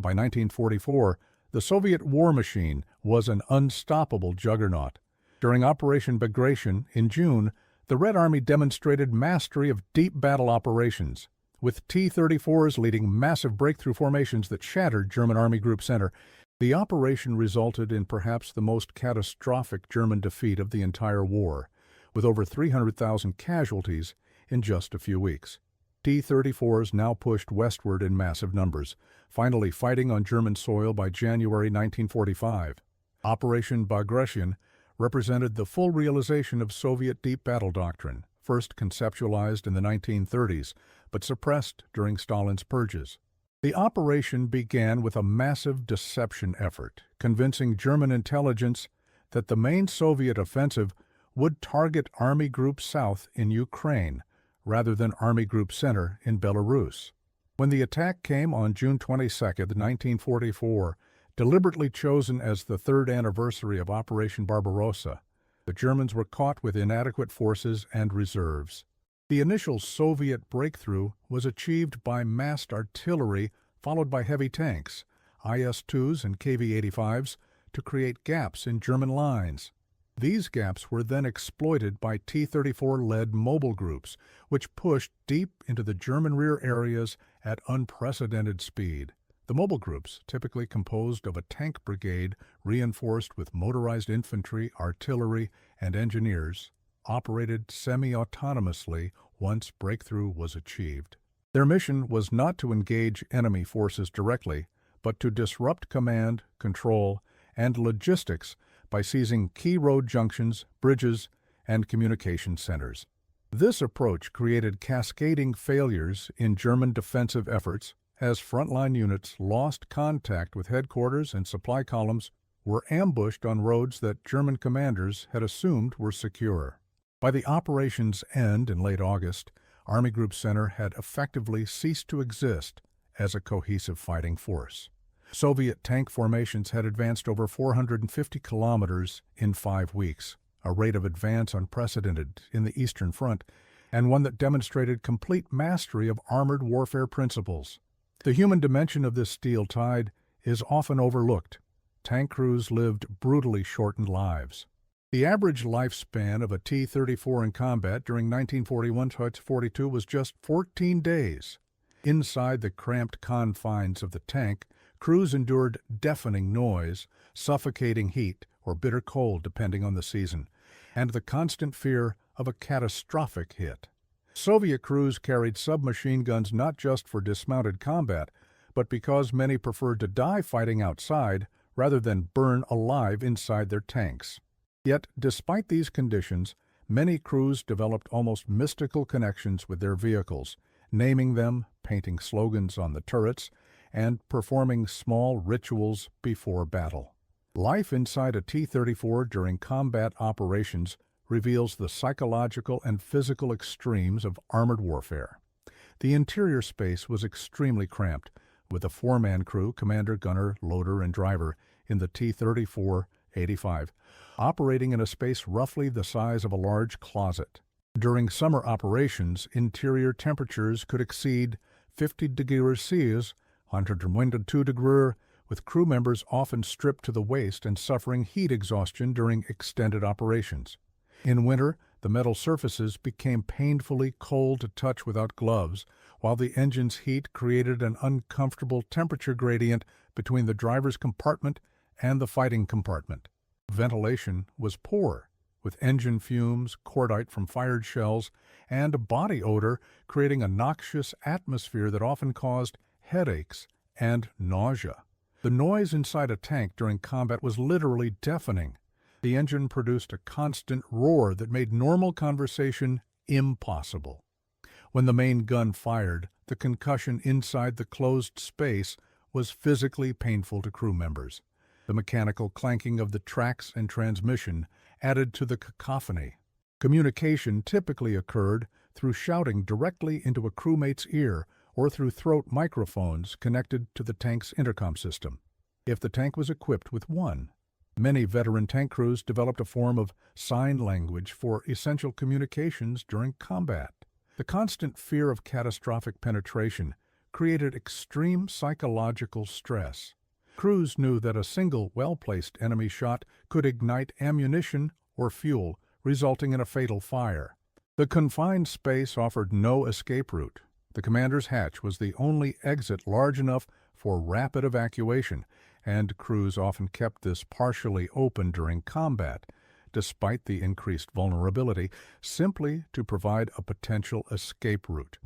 By 1944, the Soviet war machine was an unstoppable juggernaut. During Operation Bagration in June, the Red Army demonstrated mastery of deep battle operations, with T-34s leading massive breakthrough formations that shattered German Army Group Center. The operation resulted in perhaps the most catastrophic German defeat of the entire war, with over 300,000 casualties in just a few weeks. T-34s now pushed westward in massive numbers, finally fighting on German soil by January 1945. Operation Bagration represented the full realization of Soviet deep battle doctrine, first conceptualized in the 1930s, but suppressed during Stalin's purges. The operation began with a massive deception effort, convincing German intelligence that the main Soviet offensive would target Army Group South in Ukraine, rather than Army Group Center in Belarus. When the attack came on June 22, 1944, deliberately chosen as the third anniversary of Operation Barbarossa, the Germans were caught with inadequate forces and reserves. The initial Soviet breakthrough was achieved by massed artillery followed by heavy tanks, IS-2s and KV-85s to create gaps in German lines. These gaps were then exploited by T-34-led mobile groups, which pushed deep into the German rear areas at unprecedented speed. The mobile groups, typically composed of a tank brigade reinforced with motorized infantry, artillery, and engineers, operated semi-autonomously once breakthrough was achieved. Their mission was not to engage enemy forces directly, but to disrupt command, control, and logistics by seizing key road junctions, bridges, and communication centers. This approach created cascading failures in German defensive efforts as frontline units lost contact with headquarters and supply columns were ambushed on roads that German commanders had assumed were secure. By the operation's end in late August, Army Group Center had effectively ceased to exist as a cohesive fighting force. Soviet tank formations had advanced over 450 kilometers in 5 weeks, a rate of advance unprecedented in the Eastern Front, and one that demonstrated complete mastery of armored warfare principles. The human dimension of this steel tide is often overlooked. Tank crews lived brutally shortened lives. The average lifespan of a T-34 in combat during 1941-42 was just 14 days. Inside the cramped confines of the tank, crews endured deafening noise, suffocating heat, or bitter cold depending on the season, and the constant fear of a catastrophic hit. Soviet crews carried submachine guns not just for dismounted combat, but because many preferred to die fighting outside rather than burn alive inside their tanks. Yet, despite these conditions, many crews developed almost mystical connections with their vehicles, naming them, painting slogans on the turrets, and performing small rituals before battle. Life inside a T-34 during combat operations reveals the psychological and physical extremes of armored warfare. The interior space was extremely cramped, with a 4-man crew, commander, gunner, loader, and driver, in the T-34-85, operating in a space roughly the size of a large closet. During summer operations, interior temperatures could exceed 50 degrees Celsius, 102 degrees, with crew members often stripped to the waist and suffering heat exhaustion during extended operations. In winter, the metal surfaces became painfully cold to touch without gloves, while the engine's heat created an uncomfortable temperature gradient between the driver's compartment and the fighting compartment. Ventilation was poor, with engine fumes, cordite from fired shells, and body odor creating a noxious atmosphere that often caused headaches and nausea. The noise inside a tank during combat was literally deafening. The engine produced a constant roar that made normal conversation impossible. When the main gun fired, the concussion inside the closed space was physically painful to crew members. The mechanical clanking of the tracks and transmission added to the cacophony. Communication typically occurred through shouting directly into a crewmate's ear or through throat microphones connected to the tank's intercom system, if the tank was equipped with one. Many veteran tank crews developed a form of sign language for essential communications during combat. The constant fear of catastrophic penetration created extreme psychological stress. Crews knew that a single well-placed enemy shot could ignite ammunition or fuel, resulting in a fatal fire. The confined space offered no escape route. The commander's hatch was the only exit large enough for rapid evacuation, and crews often kept this partially open during combat, despite the increased vulnerability, simply to provide a potential escape route.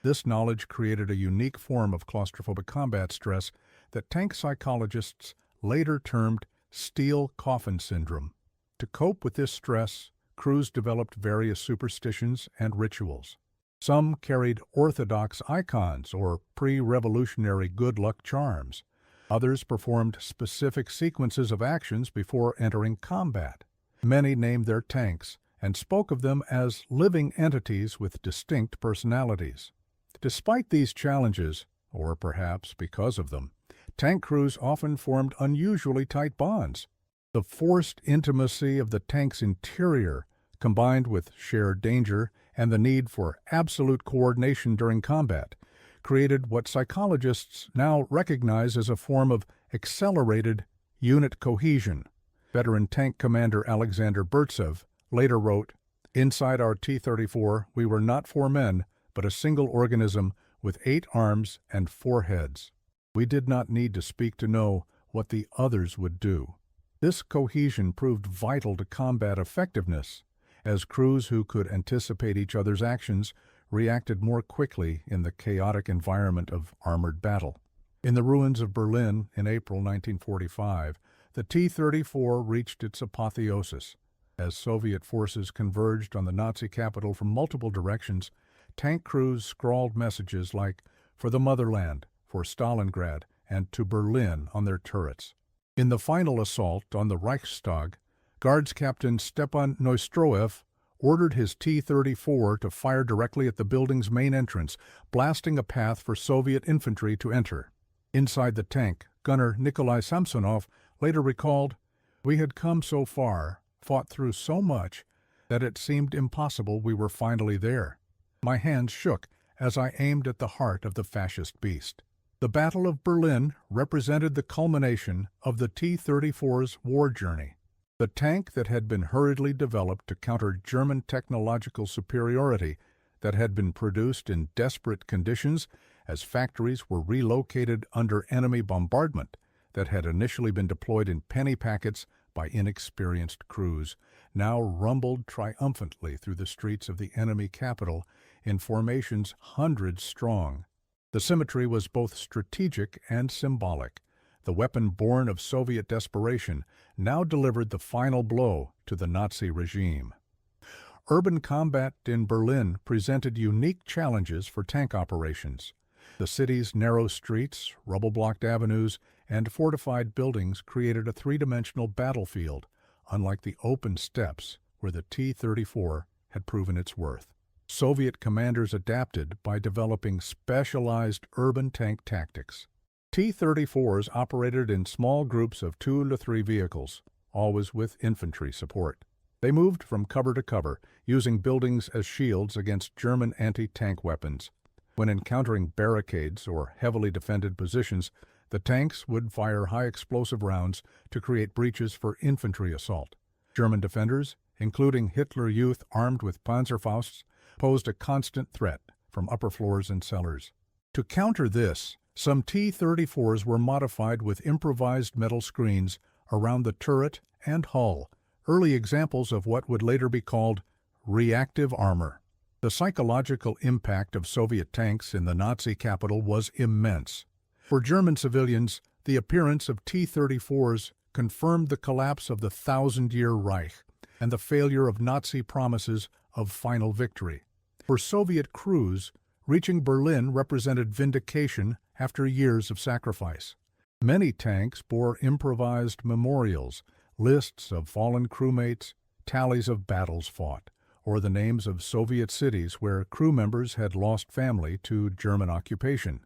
This knowledge created a unique form of claustrophobic combat stress that tank psychologists later termed steel coffin syndrome. To cope with this stress, crews developed various superstitions and rituals. Some carried orthodox icons or pre-revolutionary good luck charms. Others performed specific sequences of actions before entering combat. Many named their tanks and spoke of them as living entities with distinct personalities. Despite these challenges, or perhaps because of them, tank crews often formed unusually tight bonds. The forced intimacy of the tank's interior, combined with shared danger and the need for absolute coordination during combat, created what psychologists now recognize as a form of accelerated unit cohesion. Veteran tank commander Alexander Burtsev later wrote, "Inside our T-34, we were not 4 men, but a single organism with 8 arms and 4 heads. We did not need to speak to know what the others would do." This cohesion proved vital to combat effectiveness, as crews who could anticipate each other's actions reacted more quickly in the chaotic environment of armored battle. In the ruins of Berlin in April 1945, the T-34 reached its apotheosis. As Soviet forces converged on the Nazi capital from multiple directions, tank crews scrawled messages like, "For the motherland," "For Stalingrad," and "To Berlin" on their turrets. In the final assault on the Reichstag, Guards Captain Stepan Neustroev ordered his T-34 to fire directly at the building's main entrance, blasting a path for Soviet infantry to enter. Inside the tank, gunner Nikolai Samsonov later recalled, "We had come so far, fought through so much, that it seemed impossible we were finally there. My hands shook as I aimed at the heart of the fascist beast." The Battle of Berlin represented the culmination of the T-34's war journey. The tank that had been hurriedly developed to counter German technological superiority, that had been produced in desperate conditions as factories were relocated under enemy bombardment, that had initially been deployed in penny packets by inexperienced crews, now rumbled triumphantly through the streets of the enemy capital in formations hundreds strong. The symmetry was both strategic and symbolic. The weapon born of Soviet desperation now delivered the final blow to the Nazi regime. Urban combat in Berlin presented unique challenges for tank operations. The city's narrow streets, rubble-blocked avenues, and fortified buildings created a three-dimensional battlefield, unlike the open steppes where the T-34 had proven its worth. Soviet commanders adapted by developing specialized urban tank tactics. T-34s operated in small groups of 2 to 3 vehicles, always with infantry support. They moved from cover to cover, using buildings as shields against German anti-tank weapons. When encountering barricades or heavily defended positions, the tanks would fire high-explosive rounds to create breaches for infantry assault. German defenders, including Hitler Youth armed with Panzerfausts, posed a constant threat from upper floors and cellars. To counter this, some T-34s were modified with improvised metal screens around the turret and hull, early examples of what would later be called reactive armor. The psychological impact of Soviet tanks in the Nazi capital was immense. For German civilians, the appearance of T-34s confirmed the collapse of the thousand-year Reich and the failure of Nazi promises of final victory. For Soviet crews, reaching Berlin represented vindication after years of sacrifice. Many tanks bore improvised memorials, lists of fallen crewmates, tallies of battles fought, or the names of Soviet cities where crew members had lost family to German occupation.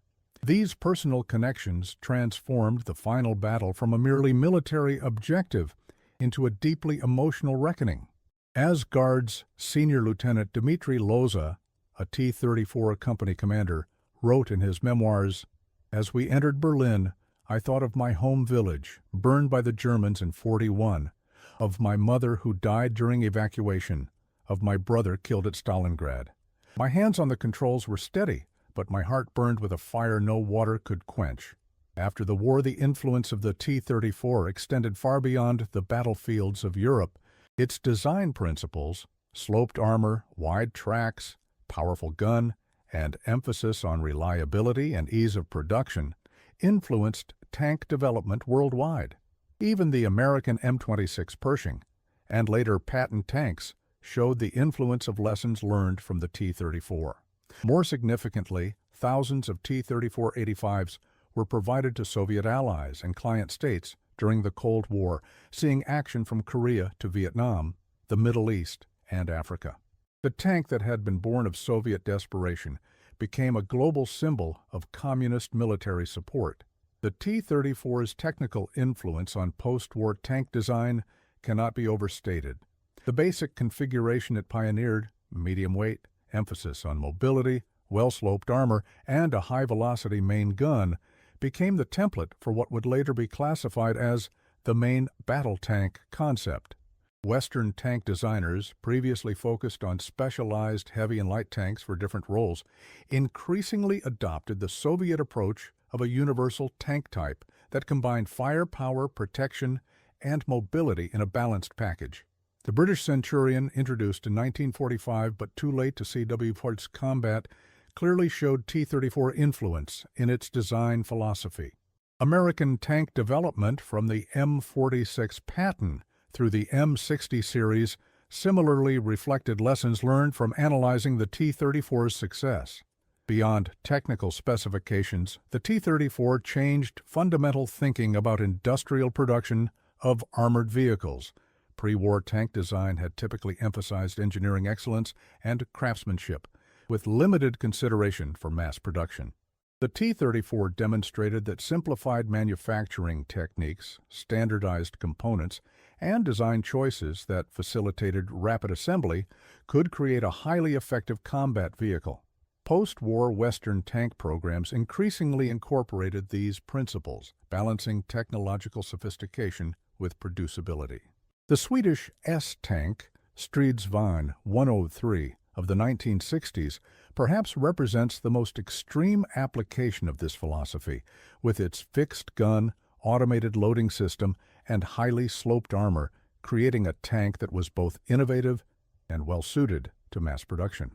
These personal connections transformed the final battle from a merely military objective into a deeply emotional reckoning. As Guards Senior Lieutenant Dmitry Loza, a T-34 company commander, wrote in his memoirs, "As we entered Berlin, I thought of my home village, burned by the Germans in '41, of my mother who died during evacuation, of my brother killed at Stalingrad. My hands on the controls were steady, but my heart burned with a fire no water could quench." After the war, the influence of the T-34 extended far beyond the battlefields of Europe. Its design principles, sloped armor, wide tracks, powerful gun, and emphasis on reliability and ease of production, influenced tank development worldwide. Even the American M26 Pershing, and later Patton tanks, showed the influence of lessons learned from the T-34. More significantly, thousands of T-34-85s were provided to Soviet allies and client states during the Cold War, seeing action from Korea to Vietnam, the Middle East, and Africa. The tank that had been born of Soviet desperation became a global symbol of communist military support. The T-34's technical influence on post-war tank design cannot be overstated. The basic configuration it pioneered, medium weight, emphasis on mobility, well-sloped armor, and a high-velocity main gun, became the template for what would later be classified as the main battle tank concept. Western tank designers, previously focused on specialized heavy and light tanks for different roles, increasingly adopted the Soviet approach of a universal tank type that combined firepower, protection, and mobility in a balanced package. The British Centurion, introduced in 1945 but too late to see W-Force combat, clearly showed T-34 influence in its design philosophy. American tank development from the M46 Patton through the M60 series similarly reflected lessons learned from analyzing the T-34's success. Beyond technical specifications, the T-34 changed fundamental thinking about industrial production of armored vehicles. Pre-war tank design had typically emphasized engineering excellence and craftsmanship, with limited consideration for mass production. The T-34 demonstrated that simplified manufacturing techniques, standardized components, and design choices that facilitated rapid assembly could create a highly effective combat vehicle. Post-war Western tank programs increasingly incorporated these principles, balancing technological sophistication with producibility. The Swedish S-tank, Stridsvagn 103 of the 1960s, perhaps represents the most extreme application of this philosophy, with its fixed gun, automated loading system, and highly sloped armor, creating a tank that was both innovative and well-suited to mass production.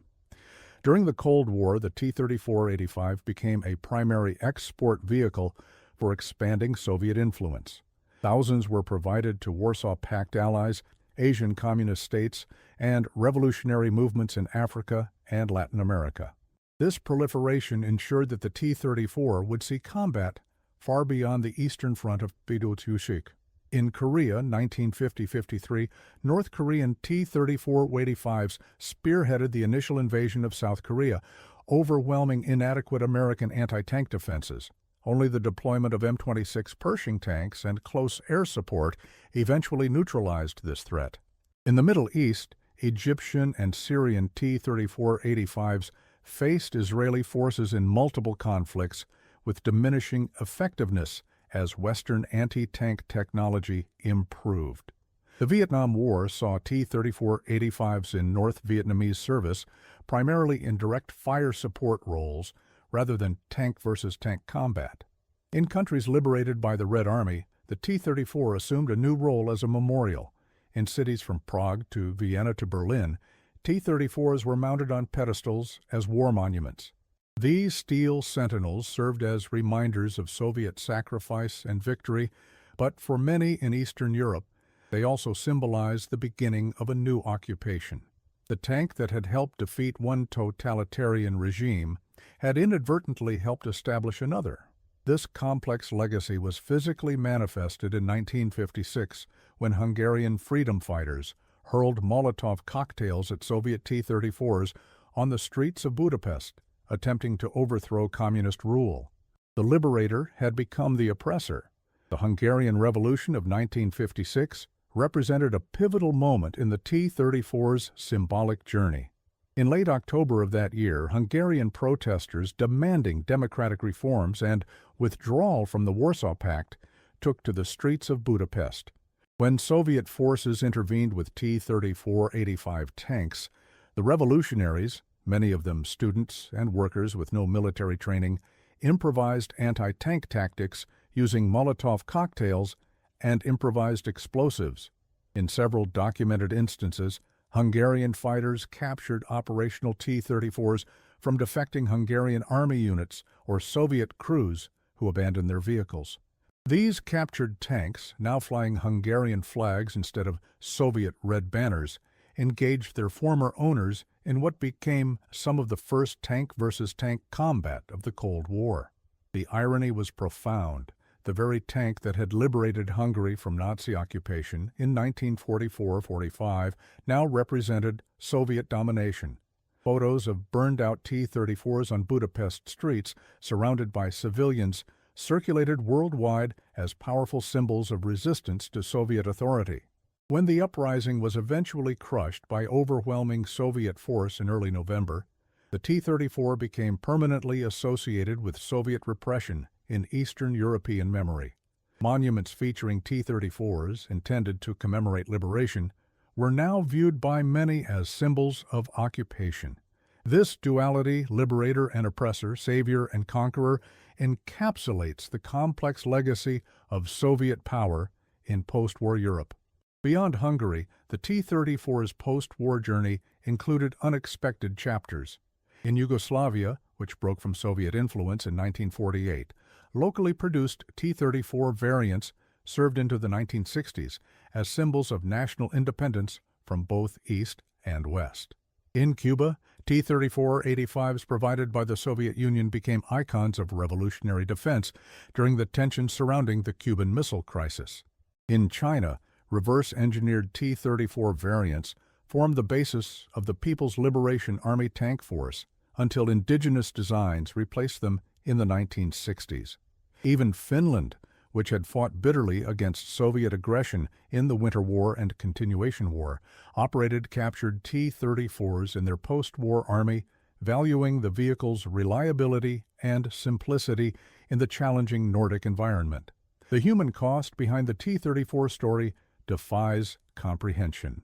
During the Cold War, the T-34-85 became a primary export vehicle for expanding Soviet influence. Thousands were provided to Warsaw Pact allies, Asian communist states, and revolutionary movements in Africa and Latin America. This proliferation ensured that the T-34 would see combat far beyond the eastern front of Pidotchuk. In Korea, 1950-53, North Korean T-34-85s spearheaded the initial invasion of South Korea, overwhelming inadequate American anti-tank defenses. Only the deployment of M26 Pershing tanks and close air support eventually neutralized this threat. In the Middle East, Egyptian and Syrian T-34-85s faced Israeli forces in multiple conflicts with diminishing effectiveness as Western anti-tank technology improved. The Vietnam War saw T-34-85s in North Vietnamese service, primarily in direct fire support roles, rather than tank-versus-tank combat. In countries liberated by the Red Army, the T-34 assumed a new role as a memorial. In cities from Prague to Vienna to Berlin, T-34s were mounted on pedestals as war monuments. These steel sentinels served as reminders of Soviet sacrifice and victory, but for many in Eastern Europe, they also symbolized the beginning of a new occupation. The tank that had helped defeat one totalitarian regime had inadvertently helped establish another. This complex legacy was physically manifested in 1956 when Hungarian freedom fighters hurled Molotov cocktails at Soviet T-34s on the streets of Budapest, attempting to overthrow communist rule. The liberator had become the oppressor. The Hungarian Revolution of 1956 represented a pivotal moment in the T-34's symbolic journey. In late October of that year, Hungarian protesters demanding democratic reforms and withdrawal from the Warsaw Pact took to the streets of Budapest. When Soviet forces intervened with T-34-85 tanks, the revolutionaries, many of them students and workers with no military training, improvised anti-tank tactics using Molotov cocktails and improvised explosives. In several documented instances, Hungarian fighters captured operational T-34s from defecting Hungarian army units or Soviet crews who abandoned their vehicles. These captured tanks, now flying Hungarian flags instead of Soviet red banners, engaged their former owners in what became some of the first tank-versus-tank combat of the Cold War. The irony was profound. The very tank that had liberated Hungary from Nazi occupation in 1944-45 now represented Soviet domination. Photos of burned-out T-34s on Budapest streets, surrounded by civilians, circulated worldwide as powerful symbols of resistance to Soviet authority. When the uprising was eventually crushed by overwhelming Soviet force in early November, The T-34 became permanently associated with Soviet repression in Eastern European memory. Monuments featuring T-34s, intended to commemorate liberation, were now viewed by many as symbols of occupation. This duality, liberator and oppressor, savior and conqueror, encapsulates the complex legacy of Soviet power in post-war Europe. Beyond Hungary, the T-34's post-war journey included unexpected chapters. In Yugoslavia, which broke from Soviet influence in 1948, locally produced T-34 variants served into the 1960s as symbols of national independence from both East and West. In Cuba, T-34-85s provided by the Soviet Union became icons of revolutionary defense during the tensions surrounding the Cuban Missile Crisis. In China, reverse-engineered T-34 variants formed the basis of the People's Liberation Army Tank Force until indigenous designs replaced them in the 1960s. Even Finland, which had fought bitterly against Soviet aggression in the Winter War and Continuation War, operated captured T-34s in their post-war army, valuing the vehicle's reliability and simplicity in the challenging Nordic environment. The human cost behind the T-34 story defies comprehension.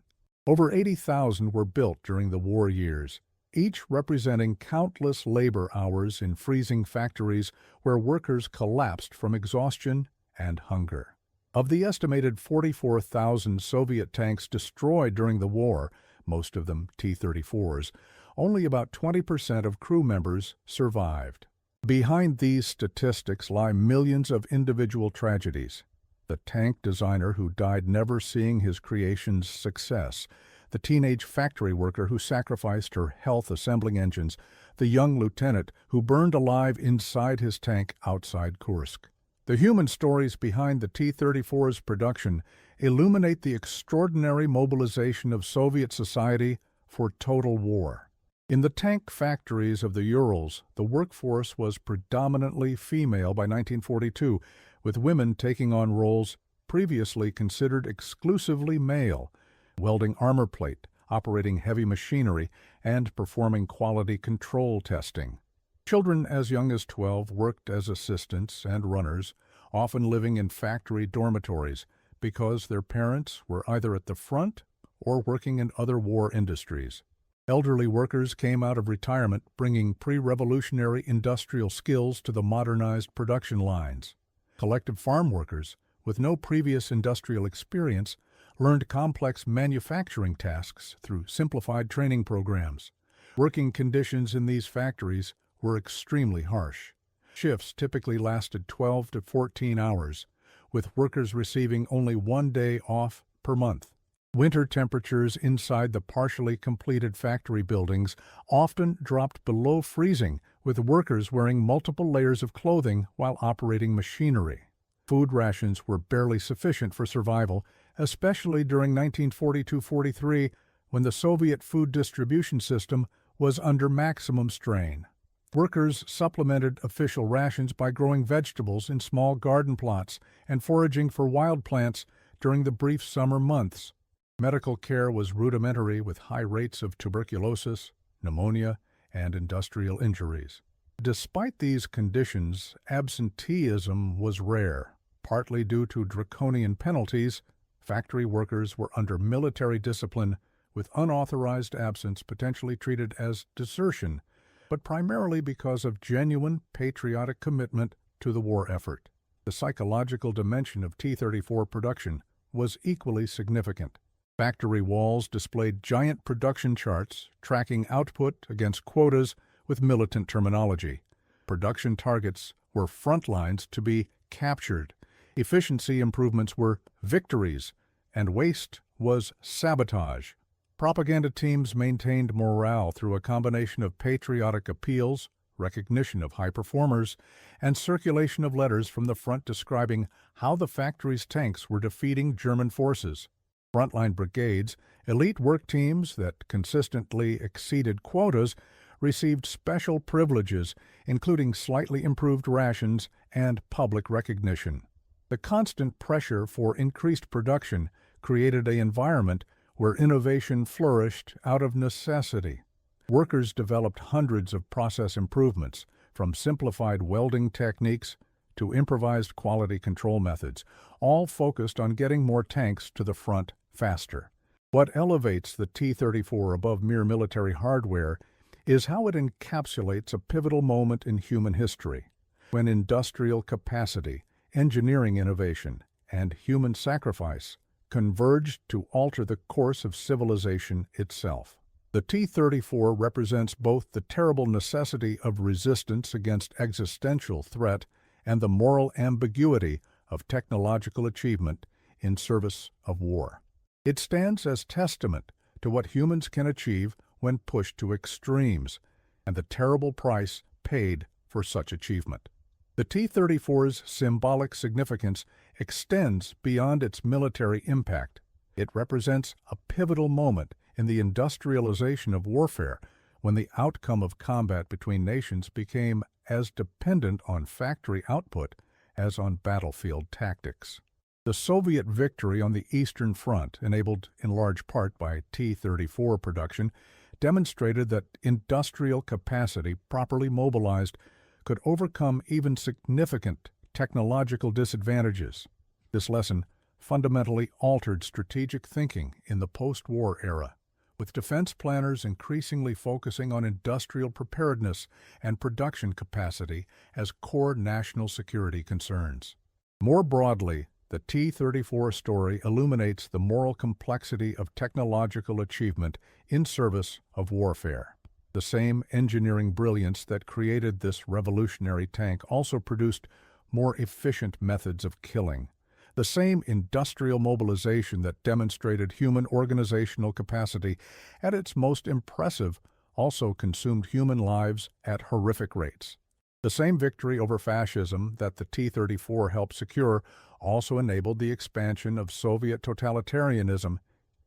Over 80,000 were built during the war years, each representing countless labor hours in freezing factories where workers collapsed from exhaustion and hunger. Of the estimated 44,000 Soviet tanks destroyed during the war, most of them T-34s, only about 20% of crew members survived. Behind these statistics lie millions of individual tragedies. The tank designer who died never seeing his creation's success, the teenage factory worker who sacrificed her health assembling engines, the young lieutenant who burned alive inside his tank outside Kursk. The human stories behind the T-34's production illuminate the extraordinary mobilization of Soviet society for total war. In the tank factories of the Urals, the workforce was predominantly female by 1942, with women taking on roles previously considered exclusively male, welding armor plate, operating heavy machinery, and performing quality control testing. Children as young as 12 worked as assistants and runners, often living in factory dormitories because their parents were either at the front or working in other war industries. Elderly workers came out of retirement bringing pre-revolutionary industrial skills to the modernized production lines. Collective farm workers, with no previous industrial experience, learned complex manufacturing tasks through simplified training programs. Working conditions in these factories were extremely harsh. Shifts typically lasted 12 to 14 hours, with workers receiving only 1 day off per month. Winter temperatures inside the partially completed factory buildings often dropped below freezing, with workers wearing multiple layers of clothing while operating machinery. Food rations were barely sufficient for survival, especially during 1942-43, when the Soviet food distribution system was under maximum strain. Workers supplemented official rations by growing vegetables in small garden plots and foraging for wild plants during the brief summer months. Medical care was rudimentary, with high rates of tuberculosis, pneumonia, and industrial injuries. Despite these conditions, absenteeism was rare. Partly due to draconian penalties, factory workers were under military discipline, with unauthorized absence potentially treated as desertion, but primarily because of genuine patriotic commitment to the war effort. The psychological dimension of T-34 production was equally significant. Factory walls displayed giant production charts tracking output against quotas with militant terminology. Production targets were front lines to be captured. Efficiency improvements were victories, and waste was sabotage. Propaganda teams maintained morale through a combination of patriotic appeals, recognition of high performers, and circulation of letters from the front describing how the factory's tanks were defeating German forces. Frontline brigades, elite work teams that consistently exceeded quotas, received special privileges, including slightly improved rations and public recognition. The constant pressure for increased production created an environment where innovation flourished out of necessity. Workers developed hundreds of process improvements, from simplified welding techniques to improvised quality control methods, all focused on getting more tanks to the front faster. What elevates the T-34 above mere military hardware is how it encapsulates a pivotal moment in human history, when industrial capacity, engineering innovation, and human sacrifice converged to alter the course of civilization itself. The T-34 represents both the terrible necessity of resistance against existential threat and the moral ambiguity of technological achievement in service of war. It stands as testament to what humans can achieve when pushed to extremes, and the terrible price paid for such achievement. The T-34's symbolic significance extends beyond its military impact. It represents a pivotal moment in the industrialization of warfare, when the outcome of combat between nations became as dependent on factory output as on battlefield tactics. The Soviet victory on the Eastern Front, enabled in large part by T-34 production, demonstrated that industrial capacity properly mobilized could overcome even significant technological disadvantages. This lesson fundamentally altered strategic thinking in the post-war era, with defense planners increasingly focusing on industrial preparedness and production capacity as core national security concerns. More broadly, the T-34 story illuminates the moral complexity of technological achievement in service of warfare. The same engineering brilliance that created this revolutionary tank also produced more efficient methods of killing. The same industrial mobilization that demonstrated human organizational capacity at its most impressive also consumed human lives at horrific rates. The same victory over fascism that the T-34 helped secure also enabled the expansion of Soviet totalitarianism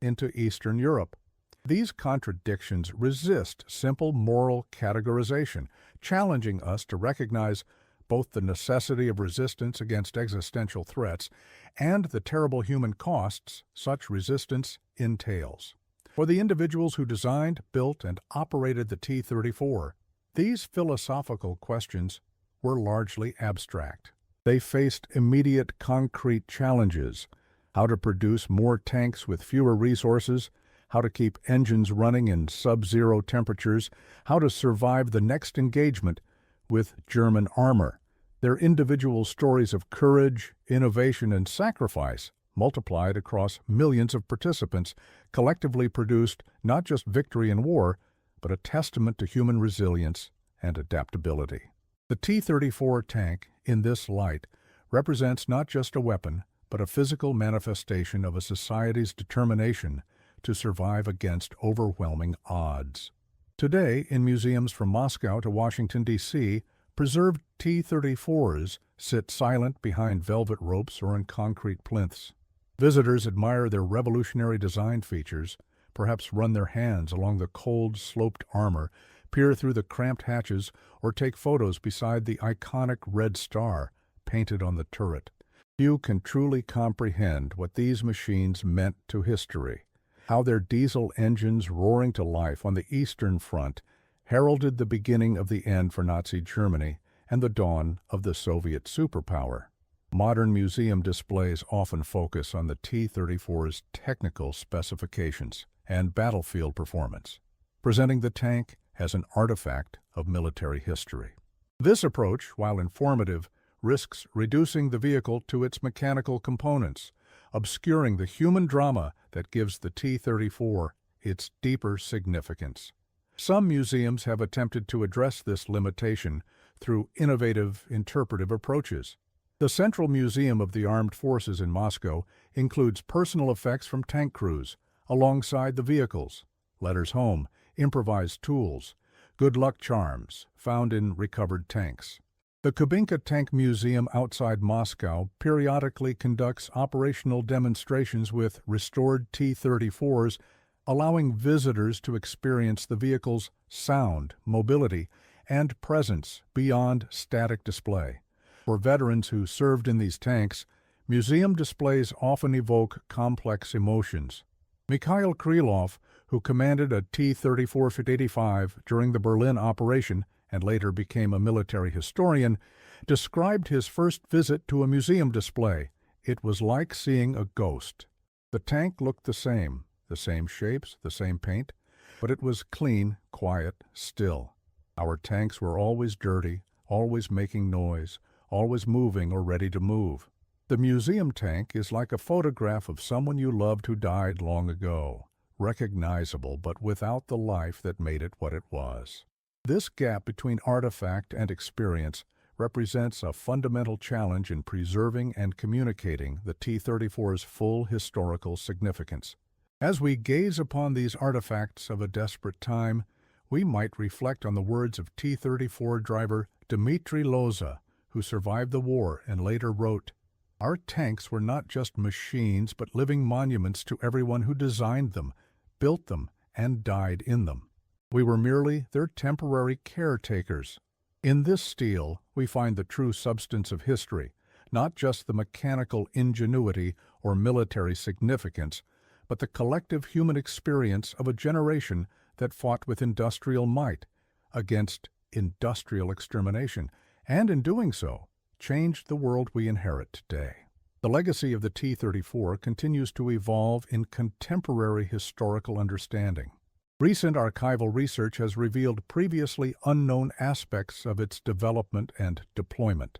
into Eastern Europe. These contradictions resist simple moral categorization, challenging us to recognize both the necessity of resistance against existential threats and the terrible human costs such resistance entails. For the individuals who designed, built, and operated the T-34, these philosophical questions were largely abstract. They faced immediate concrete challenges: how to produce more tanks with fewer resources, how to keep engines running in sub-zero temperatures, how to survive the next engagement with German armor. Their individual stories of courage, innovation, and sacrifice, multiplied across millions of participants, collectively produced not just victory in war, but a testament to human resilience and adaptability. The T-34 tank, in this light, represents not just a weapon, but a physical manifestation of a society's determination to survive against overwhelming odds. Today, in museums from Moscow to Washington, D.C., preserved T-34s sit silent behind velvet ropes or in concrete plinths. Visitors admire their revolutionary design features, perhaps run their hands along the cold, sloped armor, peer through the cramped hatches, or take photos beside the iconic red star painted on the turret. Few can truly comprehend what these machines meant to history, how their diesel engines roaring to life on the Eastern Front heralded the beginning of the end for Nazi Germany and the dawn of the Soviet superpower. Modern museum displays often focus on the T-34's technical specifications and battlefield performance, presenting the tank as an artifact of military history. This approach, while informative, risks reducing the vehicle to its mechanical components, obscuring the human drama that gives the T-34 its deeper significance. Some museums have attempted to address this limitation through innovative interpretive approaches. The Central Museum of the Armed Forces in Moscow includes personal effects from tank crews, alongside the vehicles, letters home, improvised tools, good luck charms found in recovered tanks. The Kubinka Tank Museum outside Moscow periodically conducts operational demonstrations with restored T-34s, allowing visitors to experience the vehicle's sound, mobility, and presence beyond static display. For veterans who served in these tanks, museum displays often evoke complex emotions. Mikhail Krylov, who commanded a T-34 during the Berlin operation and later became a military historian, described his first visit to a museum display. It was like seeing a ghost. The tank looked the same shapes, the same paint, but it was clean, quiet, still. Our tanks were always dirty, always making noise, always moving or ready to move. The museum tank is like a photograph of someone you loved who died long ago, recognizable but without the life that made it what it was. This gap between artifact and experience represents a fundamental challenge in preserving and communicating the T-34's full historical significance. As we gaze upon these artifacts of a desperate time, we might reflect on the words of T-34 driver Dmitry Loza, who survived the war and later wrote, "Our tanks were not just machines but living monuments to everyone who designed them, built them, and died in them. We were merely their temporary caretakers." In this steel, we find the true substance of history, not just the mechanical ingenuity or military significance, but the collective human experience of a generation that fought with industrial might against industrial extermination, and in doing so, changed the world we inherit today. The legacy of the T-34 continues to evolve in contemporary historical understanding. Recent archival research has revealed previously unknown aspects of its development and deployment.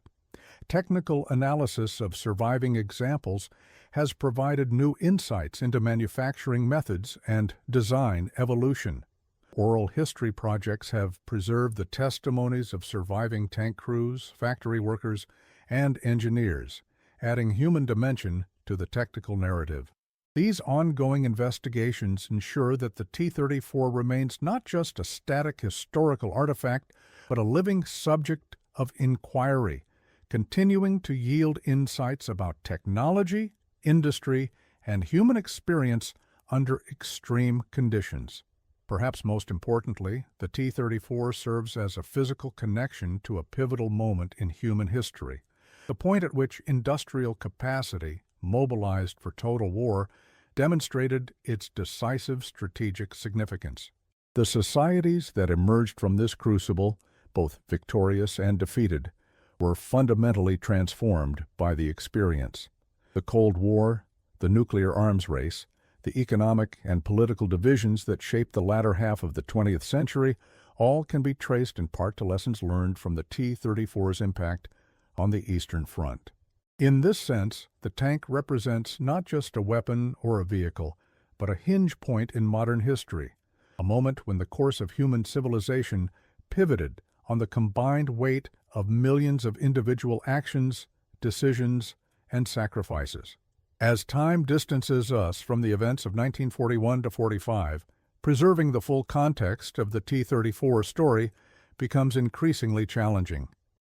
Technical analysis of surviving examples has provided new insights into manufacturing methods and design evolution. Oral history projects have preserved the testimonies of surviving tank crews, factory workers, and engineers, adding human dimension to the technical narrative. These ongoing investigations ensure that the T-34 remains not just a static historical artifact, but a living subject of inquiry, continuing to yield insights about technology, industry, and human experience under extreme conditions. Perhaps most importantly, the T-34 serves as a physical connection to a pivotal moment in human history, the point at which industrial capacity, mobilized for total war, demonstrated its decisive strategic significance. The societies that emerged from this crucible, both victorious and defeated, were fundamentally transformed by the experience. The Cold War, the nuclear arms race, the economic and political divisions that shaped the latter half of the 20th century all can be traced in part to lessons learned from the T-34's impact on the Eastern Front. In this sense, the tank represents not just a weapon or a vehicle, but a hinge point in modern history, a moment when the course of human civilization pivoted on the combined weight of millions of individual actions, decisions, and sacrifices. As time distances us from the events of 1941 to 45, preserving the full context of the T-34 story becomes increasingly challenging.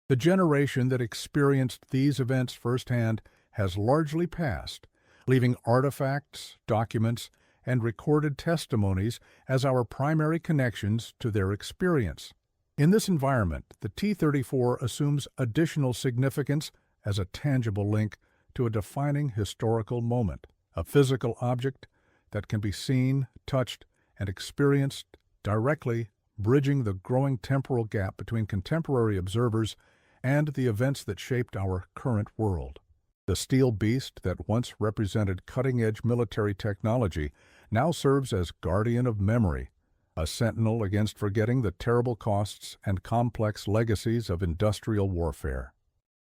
The generation that experienced these events firsthand has largely passed, leaving artifacts, documents, and recorded testimonies as our primary connections to their experience. In this environment, the T-34 assumes additional significance as a tangible link to a defining historical moment, a physical object that can be seen, touched, and experienced directly, bridging the growing temporal gap between contemporary observers and the events that shaped our current world. The steel beast that once represented cutting-edge military technology now serves as guardian of memory, a sentinel against forgetting the terrible costs and complex legacies of industrial warfare.